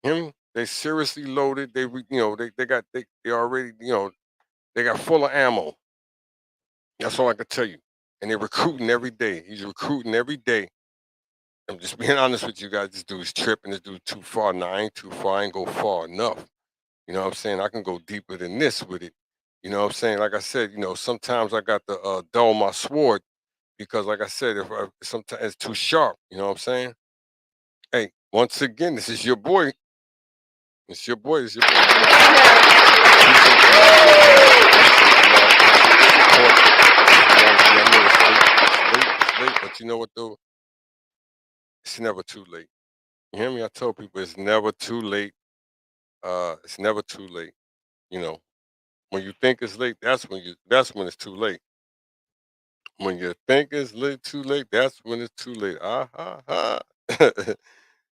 Hear me? They seriously loaded. They already, they got full of ammo. That's all I can tell you. And they're recruiting every day. He's recruiting every day. I'm just being honest with you guys. This dude's tripping. This dude too far. Now I ain't too far. I ain't go far enough. You know what I'm saying? I can go deeper than this with it. You know what I'm saying? Like I said, sometimes I got to dull my sword because, like I said, if sometimes it's too sharp. You know what I'm saying? Hey, once again, this is your boy. It's your boy. It's your boy. Appreciate the love, y'all, man. Appreciate the love. Appreciate the support. I know it's late. It's late. It's late. But you know what though? It's never too late. You hear me? I tell people it's never too late. It's never too late. You know, when you think it's late, that's when it's too late. When you think it's too late, that's when it's too late. Ah ha ha.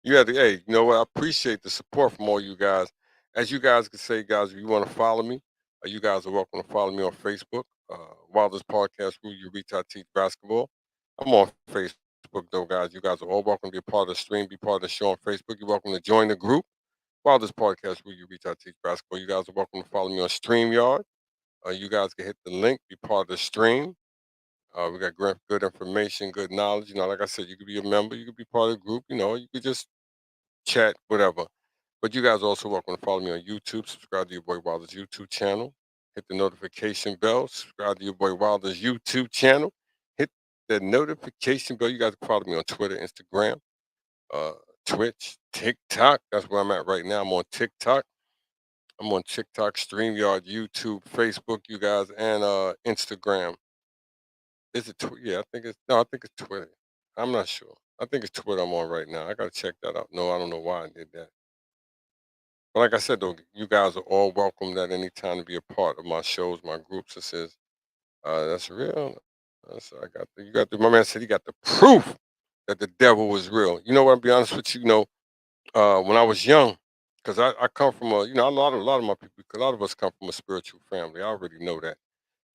You have to, hey, you know what? I appreciate the support from all you guys. As you guys can say, guys, if you want to follow me, you guys are welcome to follow me on Facebook. While this podcast, where you reach out, teach basketball. I'm on Facebook, though, guys. You guys are all welcome to be a part of the stream, be part of the show on Facebook. You're welcome to join the group. While this podcast, where you reach out, teach basketball. You guys are welcome to follow me on Streamyard. You guys can hit the link, be part of the stream. We got good information, good knowledge. Like I said, you could be a member, you could be part of the group. You could just chat, whatever. But you guys also welcome to follow me on YouTube. Subscribe to your boy Wilder's YouTube channel. Hit the notification bell. Subscribe to your boy Wilder's YouTube channel. Hit the notification bell. You guys can follow me on Twitter, Instagram, uh, Twitch, TikTok. That's where I'm at right now. I'm on TikTok. I'm on TikTok, StreamYard, YouTube, Facebook, you guys, and Instagram. Is it yeah, I think it's no, I think it's Twitter. I'm not sure. I think it's Twitter I'm on right now. I gotta check that out. No, I don't know why I did that. But like I said, though, you guys are all welcome at any time to be a part of my shows, my groups. It says, that's real. My man said he got the proof that the devil was real. You know what? I'll be honest with you, when I was young, because I come from a lot of my people, a lot of us come from a spiritual family. I already know that.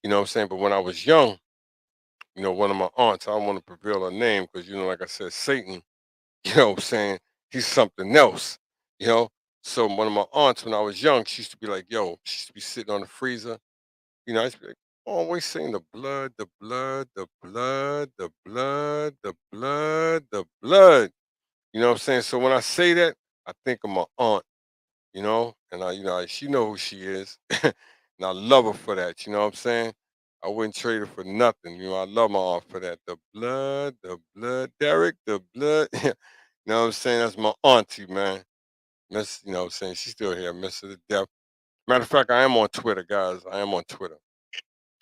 You know what I'm saying? But when I was young, one of my aunts, I don't want to prevail her name because, like I said, Satan, you know what I'm saying? He's something else, you know? So one of my aunts, when I was young, she used to be like, yo, she used to be sitting on the freezer. I used to be like, always saying the blood, the blood, the blood, the blood, the blood, the blood. You know what I'm saying? So when I say that, I think of my aunt, and she know who she is. And I love her for that. You know what I'm saying? I wouldn't trade her for nothing. I love my aunt for that. The blood, Derek, the blood. You know what I'm saying? That's my auntie, man. Miss, you know what I'm saying? She's still here, miss her to death. Matter of fact, I am on Twitter, guys. I am on Twitter.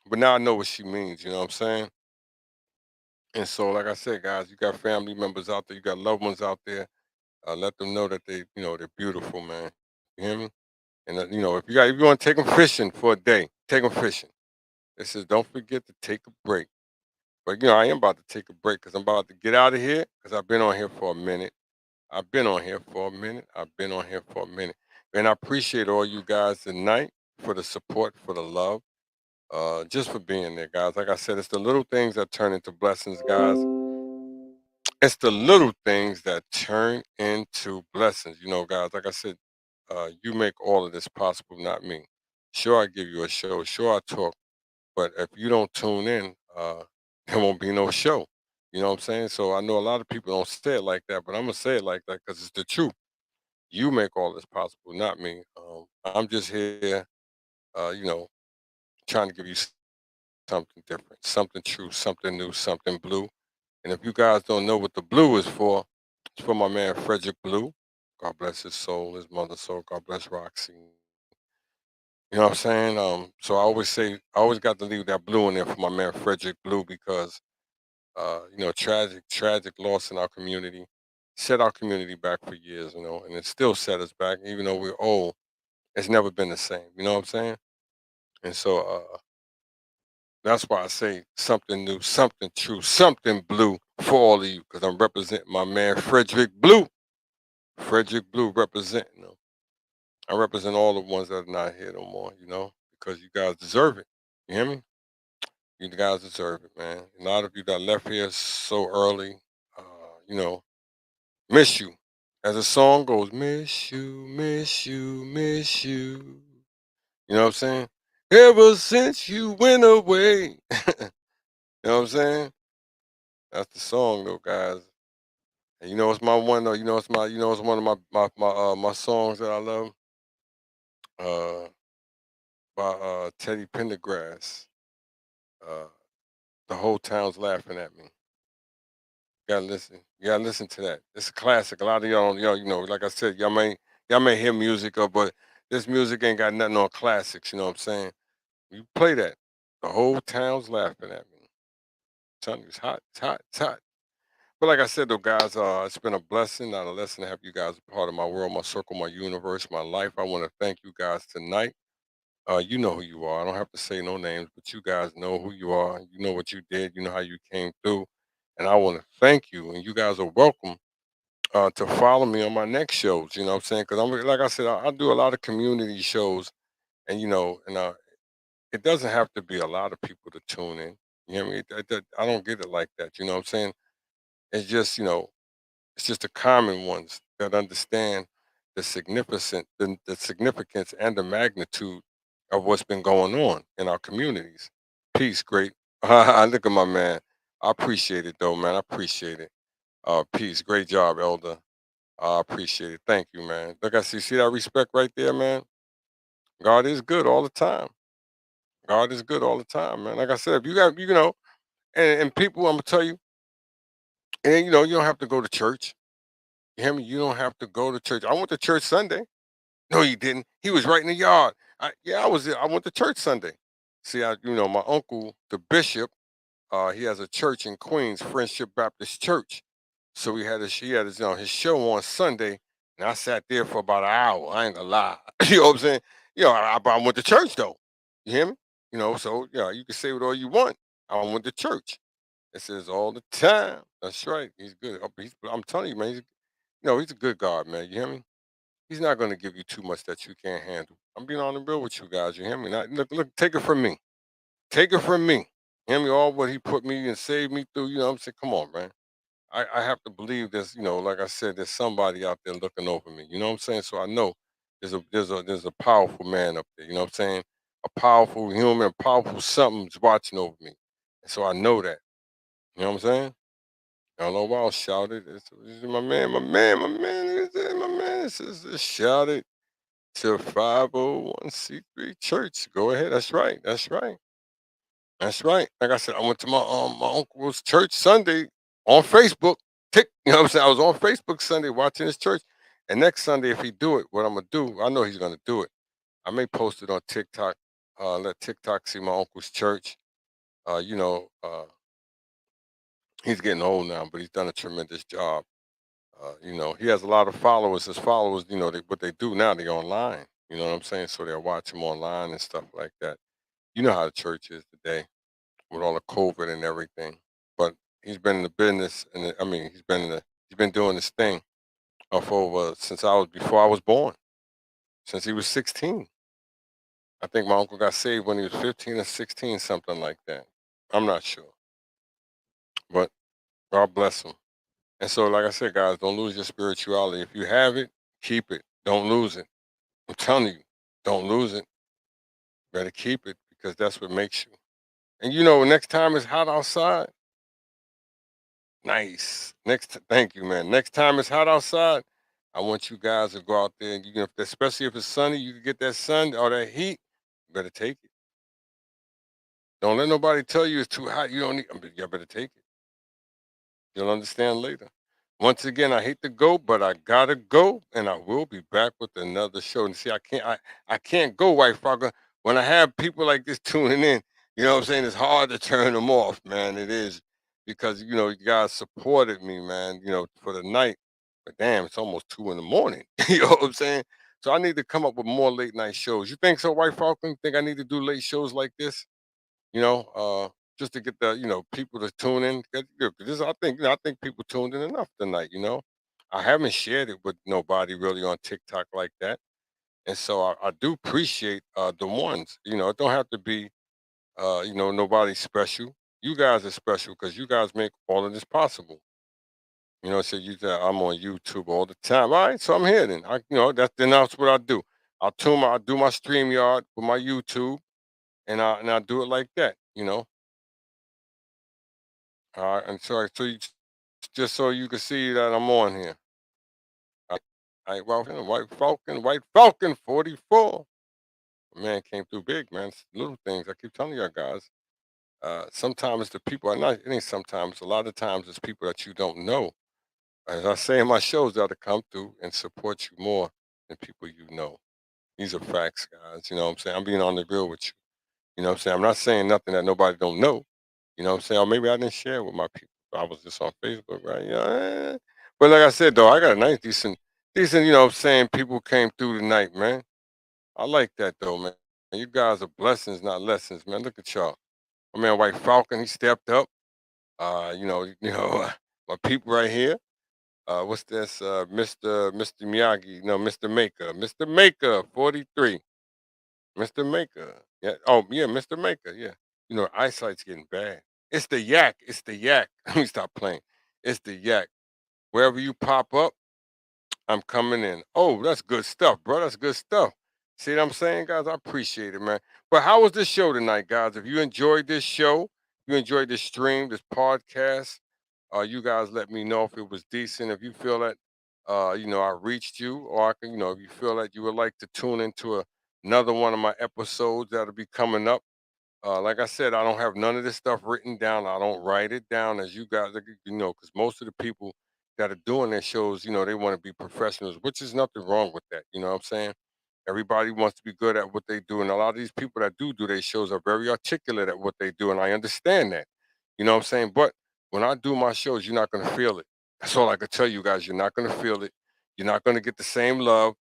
But now I know what she means, you know what I'm saying? And so, like I said, guys, you got family members out there, you got loved ones out there. Let them know that they're beautiful, man. You hear me? And if you want to take them fishing for a day, take them fishing. It says don't forget to take a break. But I am about to take a break because I'm about to get out of here because I've been on here for a minute. I've been on here for a minute. I've been on here for a minute, and I appreciate all you guys tonight for the support, for the love, just for being there, guys. Like I said, it's the little things that turn into blessings, guys. It's the little things that turn into blessings, guys. Like I said, you make all of this possible, not me. Sure, I give you a show. Sure, I talk. But if you don't tune in, there won't be no show. You know what I'm saying? So I know a lot of people don't say it like that, but I'm gonna say it like that because it's the truth. You make all this possible, not me. I'm just here, trying to give you something different, something true, something new, something blue. And if you guys don't know what the blue is for, it's for my man Frederick Blue. God bless his soul, his mother's soul. God bless Roxy. You know what I'm saying? So I always got to leave that blue in there for my man Frederick Blue because, tragic loss in our community set our community back for years, and it still set us back, even though we're old. It's never been the same. You know what I'm saying? And so that's why I say something new, something true, something blue for all of you, because I'm representing my man Frederick Blue. Frederick Blue representing them. I represent all the ones that are not here no more, because you guys deserve it. You hear me? You guys deserve it, man. A lot of you that left here so early, uh, you know, miss you. As the song goes, miss you, miss you, miss you. You know what I'm saying? Ever since you went away. You know what I'm saying? That's the song though, guys. And it's my one though, it's one of my songs that I love. Uh by Teddy Pendergrass. Uh the whole town's laughing at me. You gotta listen. You gotta listen to that. It's a classic. A lot of y'all, like I said, y'all may hear music but this music ain't got nothing on classics, you know what I'm saying? You play that. The whole town's laughing at me. I'm telling you, it's hot, it's hot, it's hot. But like I said though, guys, it's been a blessing, not a lesson to have you guys a part of my world, my circle, my universe, my life. I want to thank you guys tonight. You know who you are. I don't have to say no names, but you guys know who you are. You know what you did. You know how you came through. And I want to thank you. And you guys are welcome to follow me on my next shows. You know what I'm saying? Because like I said, I do a lot of community shows, and it doesn't have to be a lot of people to tune in. You know what I mean? I don't get it like that. You know what I'm saying? It's just it's just the common ones that understand the significance and the magnitude of what's been going on in our communities. Peace, great. Look at my man. I appreciate it though, man. I appreciate it. Peace. Great job, Elder. I appreciate it. Thank you, man. Look, I see that respect right there, man. God is good all the time. God is good all the time, man. Like I said, if you got, and people, I'm gonna tell you, and you don't have to go to church. You hear me? You don't have to go to church. I went to church Sunday. No, he didn't. He was right in the yard. Yeah, I was there. I went to church Sunday. See, my uncle, the bishop, he has a church in Queens, Friendship Baptist Church. So his show on Sunday, and I sat there for about an hour. I ain't gonna lie. You know what I'm saying? I went to church though. You hear me? So you can say what all you want. I went to church. It says all the time. That's right. He's good. I'm telling you, man. He's a good God, man. You hear me? He's not going to give you too much that you can't handle. I'm being on the real with you guys. You hear me? Look, take it from me. Take it from me. Hear me? All what he put me and saved me through. I'm saying, come on, man. I have to believe there's, like I said, there's somebody out there looking over me. You know what I'm saying? So I know there's a powerful man up there. You know what I'm saying? A powerful human, powerful something's watching over me. And so I know that. You know what I'm saying? Hello, Wild shouted. It's my man, my man, my man, my man. It's shouted to 501c3 church. Go ahead. That's right. That's right. That's right. Like I said, I went to my uncle's church Sunday on Facebook. You know what I'm saying? I was on Facebook Sunday watching his church. And next Sunday, if he do it, what I'm gonna do, I know he's gonna do it. I may post it on TikTok. Let TikTok see my uncle's church. You know, he's getting old now, but he's done a tremendous job. You know, he has a lot of followers. His followers, you know, what they do now, they online. You know what I'm saying? So they'll watch him online and stuff like that. You know how the church is today with all the COVID and everything. But he's been in the business, and I mean, he's been doing this thing for over since I was before I was born, since he was 16. I think my uncle got saved when he was 15 or 16, something like that. I'm not sure, but God bless him. And so, like I said, guys, don't lose your spirituality. If you have it, keep it. Don't lose it. I'm telling you, don't lose it. Better keep it because that's what makes you. And you know, next time it's hot outside, nice. Thank you, man. Next time it's hot outside, I want you guys to go out there and you can, especially if it's sunny, you can get that sun or that heat. You better take it. Don't let nobody tell you it's too hot. You don't need. You better take it. You'll understand later. Once again, I hate to go, but I gotta go, and I will be back with another show. And see, I can't go, White Frogger. When I have people like this tuning in, you know what I'm saying? It's hard to turn them off, man. It is because you know you guys supported me, man. You know for the night, but damn, it's almost 2 in the morning. You know what I'm saying? So I need to come up with more late night shows. You think so, White Falcon? Think I need to do late shows like this? You know, just to get the people to tune in. 'Cause this, I think, I think people tuned in enough tonight. You know, I haven't shared it with nobody really on TikTok like that, and so I do appreciate the ones. You know, it don't have to be nobody special. You guys are special because you guys make all of this possible. You know, so I'm on YouTube all the time. All right, so I'm here then. That's what I do. I do my Streamyard with my YouTube, and I do it like that. You know. And so just so you can see that I'm on here. White Falcon 44. Man came through big, man. It's little things. I keep telling y'all guys. Sometimes the people are not, it ain't sometimes, a lot of times it's people that you don't know. As I say in my shows, that'll come through and support you more than people you know. These are facts, guys. You know what I'm saying? I'm being on the real with you. You know what I'm saying? I'm not saying nothing that nobody don't know. You know what I'm saying? Or maybe I didn't share it with my people. I was just on Facebook, right? Yeah. But like I said, though, I got a nice, decent, you know what I'm saying? People came through tonight, man. I like that, though, man. You guys are blessings, not lessons, man. Look at y'all. My man, White Falcon, he stepped up. My people right here. What's this? Mr. Miyagi, no, Mr. Maker. Mr. Maker, 43. Mr. Maker. Yeah. Oh, yeah, Mr. Maker. Yeah. You know, eyesight's getting bad. It's the yak. It's the yak. Let me stop playing. It's the yak. Wherever you pop up, I'm coming in. Oh, that's good stuff, bro. That's good stuff. See what I'm saying, guys? I appreciate it, man. But how was this show tonight, guys? If you enjoyed this show, you enjoyed this stream, this podcast, you guys let me know if it was decent. If you feel that, I reached you, or I can, if you feel that you would like to tune into another one of my episodes that'll be coming up. Like I said, I don't have none of this stuff written down. I don't write it down as you guys, because most of the people that are doing their shows, they want to be professionals, which is nothing wrong with that. You know what I'm saying? Everybody wants to be good at what they do. And a lot of these people that do their shows are very articulate at what they do. And I understand that. You know what I'm saying? But when I do my shows, you're not going to feel it. That's all I can tell you guys. You're not going to feel it. You're not going to get the same love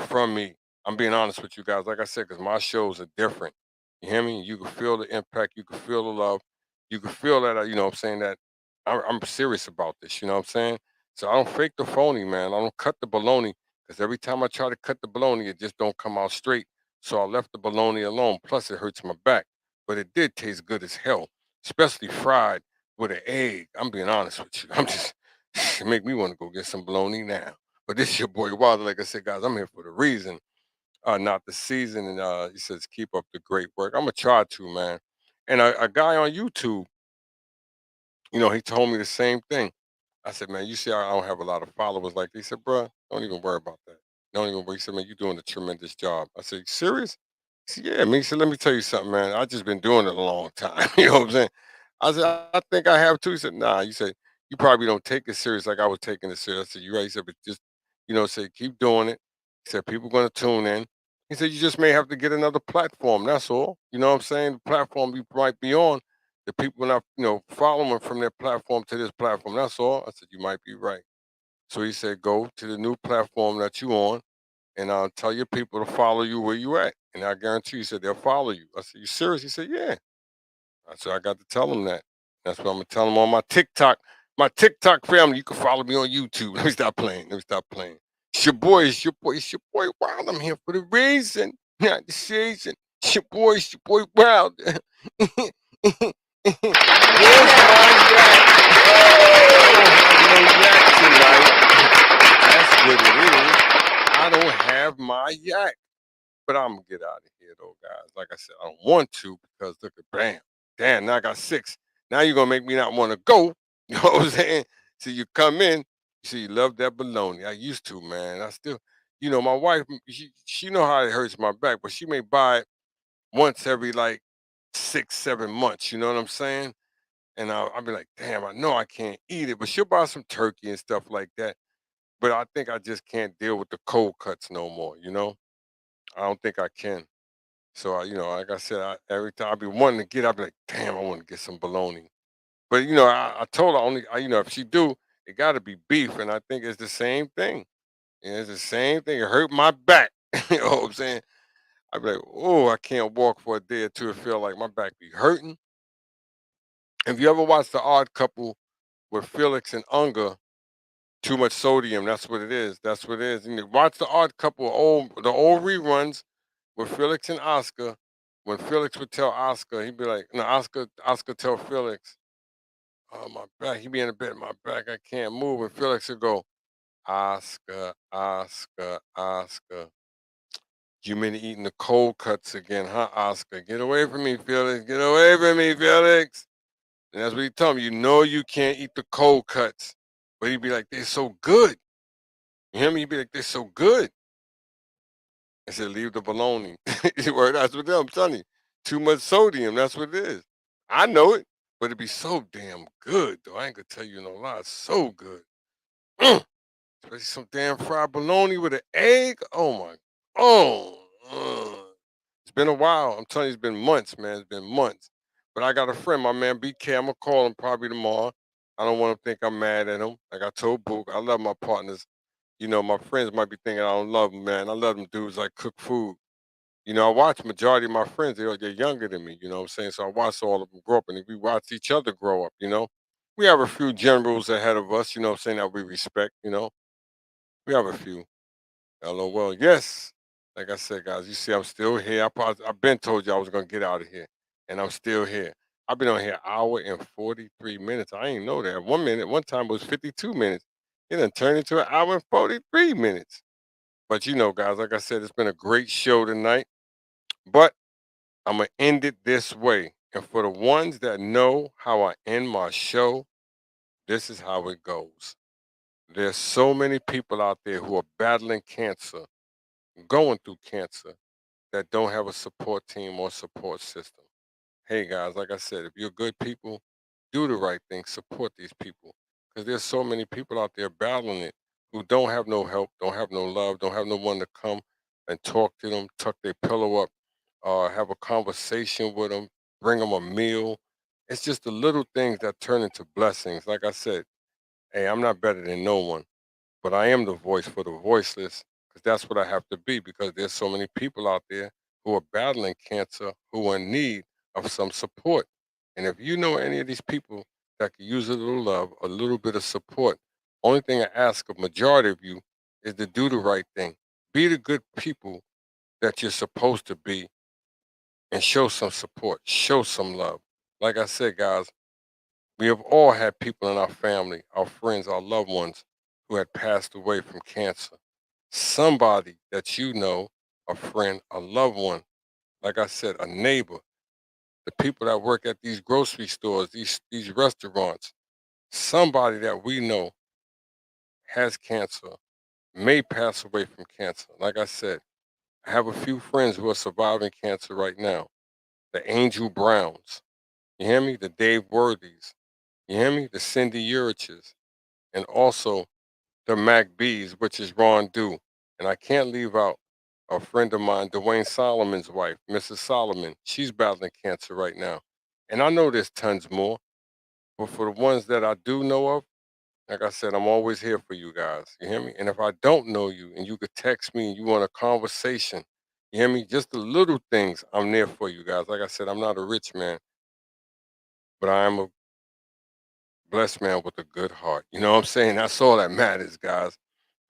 from me. I'm being honest with you guys. Like I said, because my shows are different. You hear me? You can feel the impact. You can feel the love. You can feel that, I'm saying that I'm serious about this. You know what I'm saying? So I don't fake the phony, man. I don't cut the baloney because every time I try to cut the bologna, it just don't come out straight. So I left the bologna alone. Plus, it hurts my back. But it did taste good as hell, especially fried with an egg. I'm being honest with you. I'm just, it make me want to go get some bologna now. But this is your boy Wilder. Like I said, guys, I'm here for the reason, not the season. And he says, keep up the great work. I'm going to try to, man. And a guy on YouTube, he told me the same thing. I said, "Man, you see I don't have a lot of followers like this." He said, "Bruh, don't even worry about that. Don't even worry." He said, "Man, you're doing a tremendous job." I said, "You serious?" He said, "Yeah, man." He said, "Let me tell you something, man. I just been doing it a long time." You know what I'm saying? I said, "I think I have too." He said, "Nah." You said, "You probably don't take it serious like I was taking it serious." I said, "You're right." He said, "But just, say keep doing it." He said, "People gonna tune in." He said, "You just may have to get another platform. That's all." You know what I'm saying? The platform you might be on, the people not, following from their platform to this platform. That's all. I said, "You might be right." So he said, "Go to the new platform that you on, and tell your people to follow you where you at. And I guarantee you," he said, "they'll follow you." I said, "You serious?" He said, "Yeah." I said, "I got to tell them that." That's what I'm gonna tell them on my TikTok. My TikTok family, you can follow me on YouTube. Let me stop playing. Let me stop playing. It's your boy, it's your boy Wild. I'm here for the reason, not the season. It's your boy Wild. Where's my yak? I don't have no yak tonight. That's what it is. I don't have my yak. But I'm gonna get out of here though, guys. Like I said, I don't want to because look at bam, damn. Now I got six. Now you're gonna make me not want to go. You know what I'm saying? So you come in, you see, you love that bologna. I used to, man. I still, my wife, she know how it hurts my back, but she may buy it once every like 6, 7 months. You know what I'm saying? And I'll be like, damn, I know I can't eat it, but she'll buy some turkey and stuff like that. But I think I just can't deal with the cold cuts no more. I don't think I can. So, like I said, every time I be wanting to get, I be like, damn, I want to get some bologna. But I told her only, if she do, it got to be beef, and I think it's the same thing. Yeah, it's the same thing. It hurt my back. You know what I'm saying? I be like, oh, I can't walk for a day or two. It feel like my back be hurting. If you ever watched The Odd Couple with Felix and Unger, too much sodium. That's what it is. That's what it is. And you watch The Odd Couple, the old reruns with Felix and Oscar. When Felix would tell Oscar, he'd be like, no, Oscar tell Felix, "Oh, my back." He'd be in the bed, "My back, I can't move." And Felix would go, "Oscar, Oscar, Oscar. You been eating the cold cuts again, huh, Oscar? Get away from me, Felix. Get away from me, Felix." And that's what he told me. You know you can't eat the cold cuts. But he'd be like, "They're so good." You hear me? He'd be like, "They're so good." I said, "Leave the bologna." Word, that's what I'm telling you. Too much sodium. That's what it is. I know it, but it'd be so damn good, though. I ain't gonna tell you no lie. It's so good. Mm. Especially some damn fried bologna with an egg. Oh my. Oh. It's been a while. I'm telling you, it's been months, man. It's been months. But I got a friend, my man BK. I'm gonna call him probably tomorrow. I don't want him to think I'm mad at him. Like I told Book, I love my partners. My friends might be thinking I don't love them, man. I love them dudes like cook food. I watch majority of my friends, they're younger than me, you know what I'm saying? So I watch all of them grow up and we watch each other grow up. We have a few generals ahead of us, you know what I'm saying, that we respect. We have a few. LOL. Yes. Like I said, guys, you see, I'm still here. I've been told you I was gonna get out of here. And I'm still here. I've been on here hour and 43 minutes. I ain't know that. 1 minute, one time it was 52 minutes. It done turned into an hour and 43 minutes. But guys, like I said, it's been a great show tonight. But I'm going to end it this way. And for the ones that know how I end my show, this is how it goes. There's so many people out there who are battling cancer, going through cancer, that don't have a support team or support system. Hey guys, like I said, if you're good people, do the right thing, support these people. Because there's so many people out there battling it who don't have no help, don't have no love, don't have no one to come and talk to them, tuck their pillow up, have a conversation with them, bring them a meal. It's just the little things that turn into blessings. Like I said, hey, I'm not better than no one, but I am the voice for the voiceless because that's what I have to be because there's so many people out there who are battling cancer who are in need of some support. And if you know any of these people that could use a little love, a little bit of support, only thing I ask of majority of you is to do the right thing. Be the good people that you're supposed to be and show some support, show some love. Like I said, guys, we have all had people in our family, our friends, our loved ones who had passed away from cancer. Somebody that you know, a friend, a loved one, like I said, a neighbor, the people that work at these grocery stores, these restaurants. somebody that we know has cancer, may pass away from cancer. Like I said, I have a few friends who are surviving cancer right now. The Angel Browns, you hear me? The Dave Worthies, you hear me? The Cindy Uriches, and also the Mac B's, which is Ron Dew. And I can't leave out a friend of mine, Dwayne Solomon's wife, Mrs. Solomon. She's battling cancer right now. And I know there's tons more, but for the ones that I do know of, like I said, I'm always here for you guys. You hear me? And if I don't know you and you could text me and you want a conversation, you hear me? Just the little things, I'm there for you guys. Like I said, I'm not a rich man, but I am a blessed man with a good heart. You know what I'm saying? That's all that matters, guys.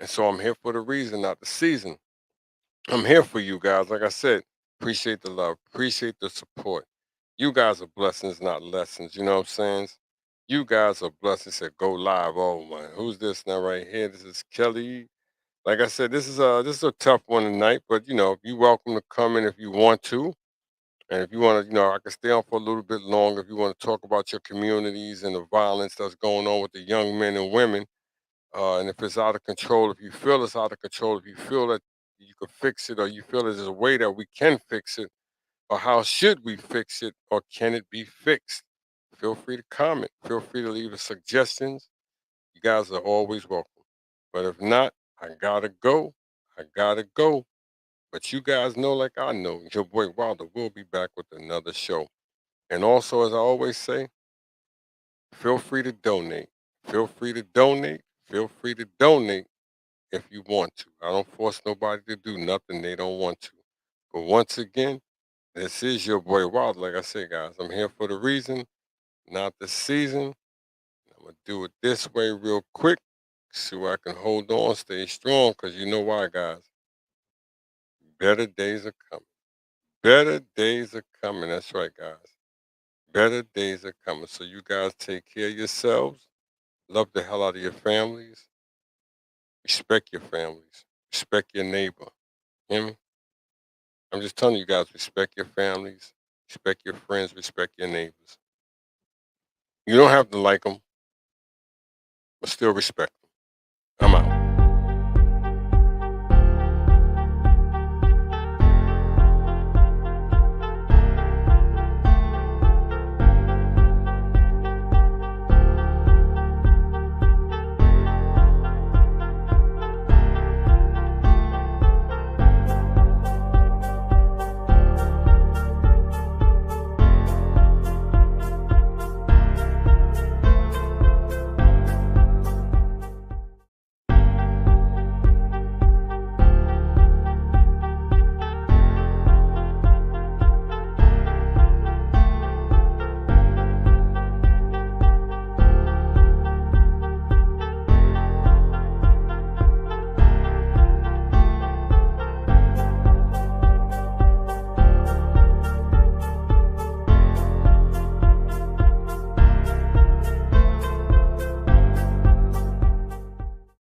And so I'm here for the reason, not the season. I'm here for you guys. Like I said, appreciate the love, appreciate the support. You guys are blessings, not lessons. You know what I'm saying? You guys are blessings. Said go live. Oh man, who's this now right here? This is Kelly. Like I said, this is a tough one tonight, but you're welcome to come in if you want to. And if you want to, I can stay on for a little bit longer if you want to talk about your communities and the violence that's going on with the young men and women. And if it's out of control, if you feel it's out of control, if you feel that you could fix it, or you feel there's a way that we can fix it, or how should we fix it, or can it be fixed? Feel free to comment. Feel free to leave us suggestions. You guys are always welcome. But if not, I gotta go. I gotta go. But you guys know, like I know, your boy Wilder will be back with another show. And also, as I always say, feel free to donate. Feel free to donate. Feel free to donate if you want to. I don't force nobody to do nothing they don't want to. But once again, this is your boy Wilder. Like I said, guys, I'm here for the reason, not the season. I'm gonna do it this way real quick, so I can hold on, stay strong, because you know why, guys. Better days are coming. Better days are coming. That's right, guys. Better days are coming. So you guys take care of yourselves. Love the hell out of your families. Respect your families. Respect your neighbor. Hear me? I'm just telling you guys, respect your families, respect your friends, respect your neighbors. You don't have to like them, but still respect 'em.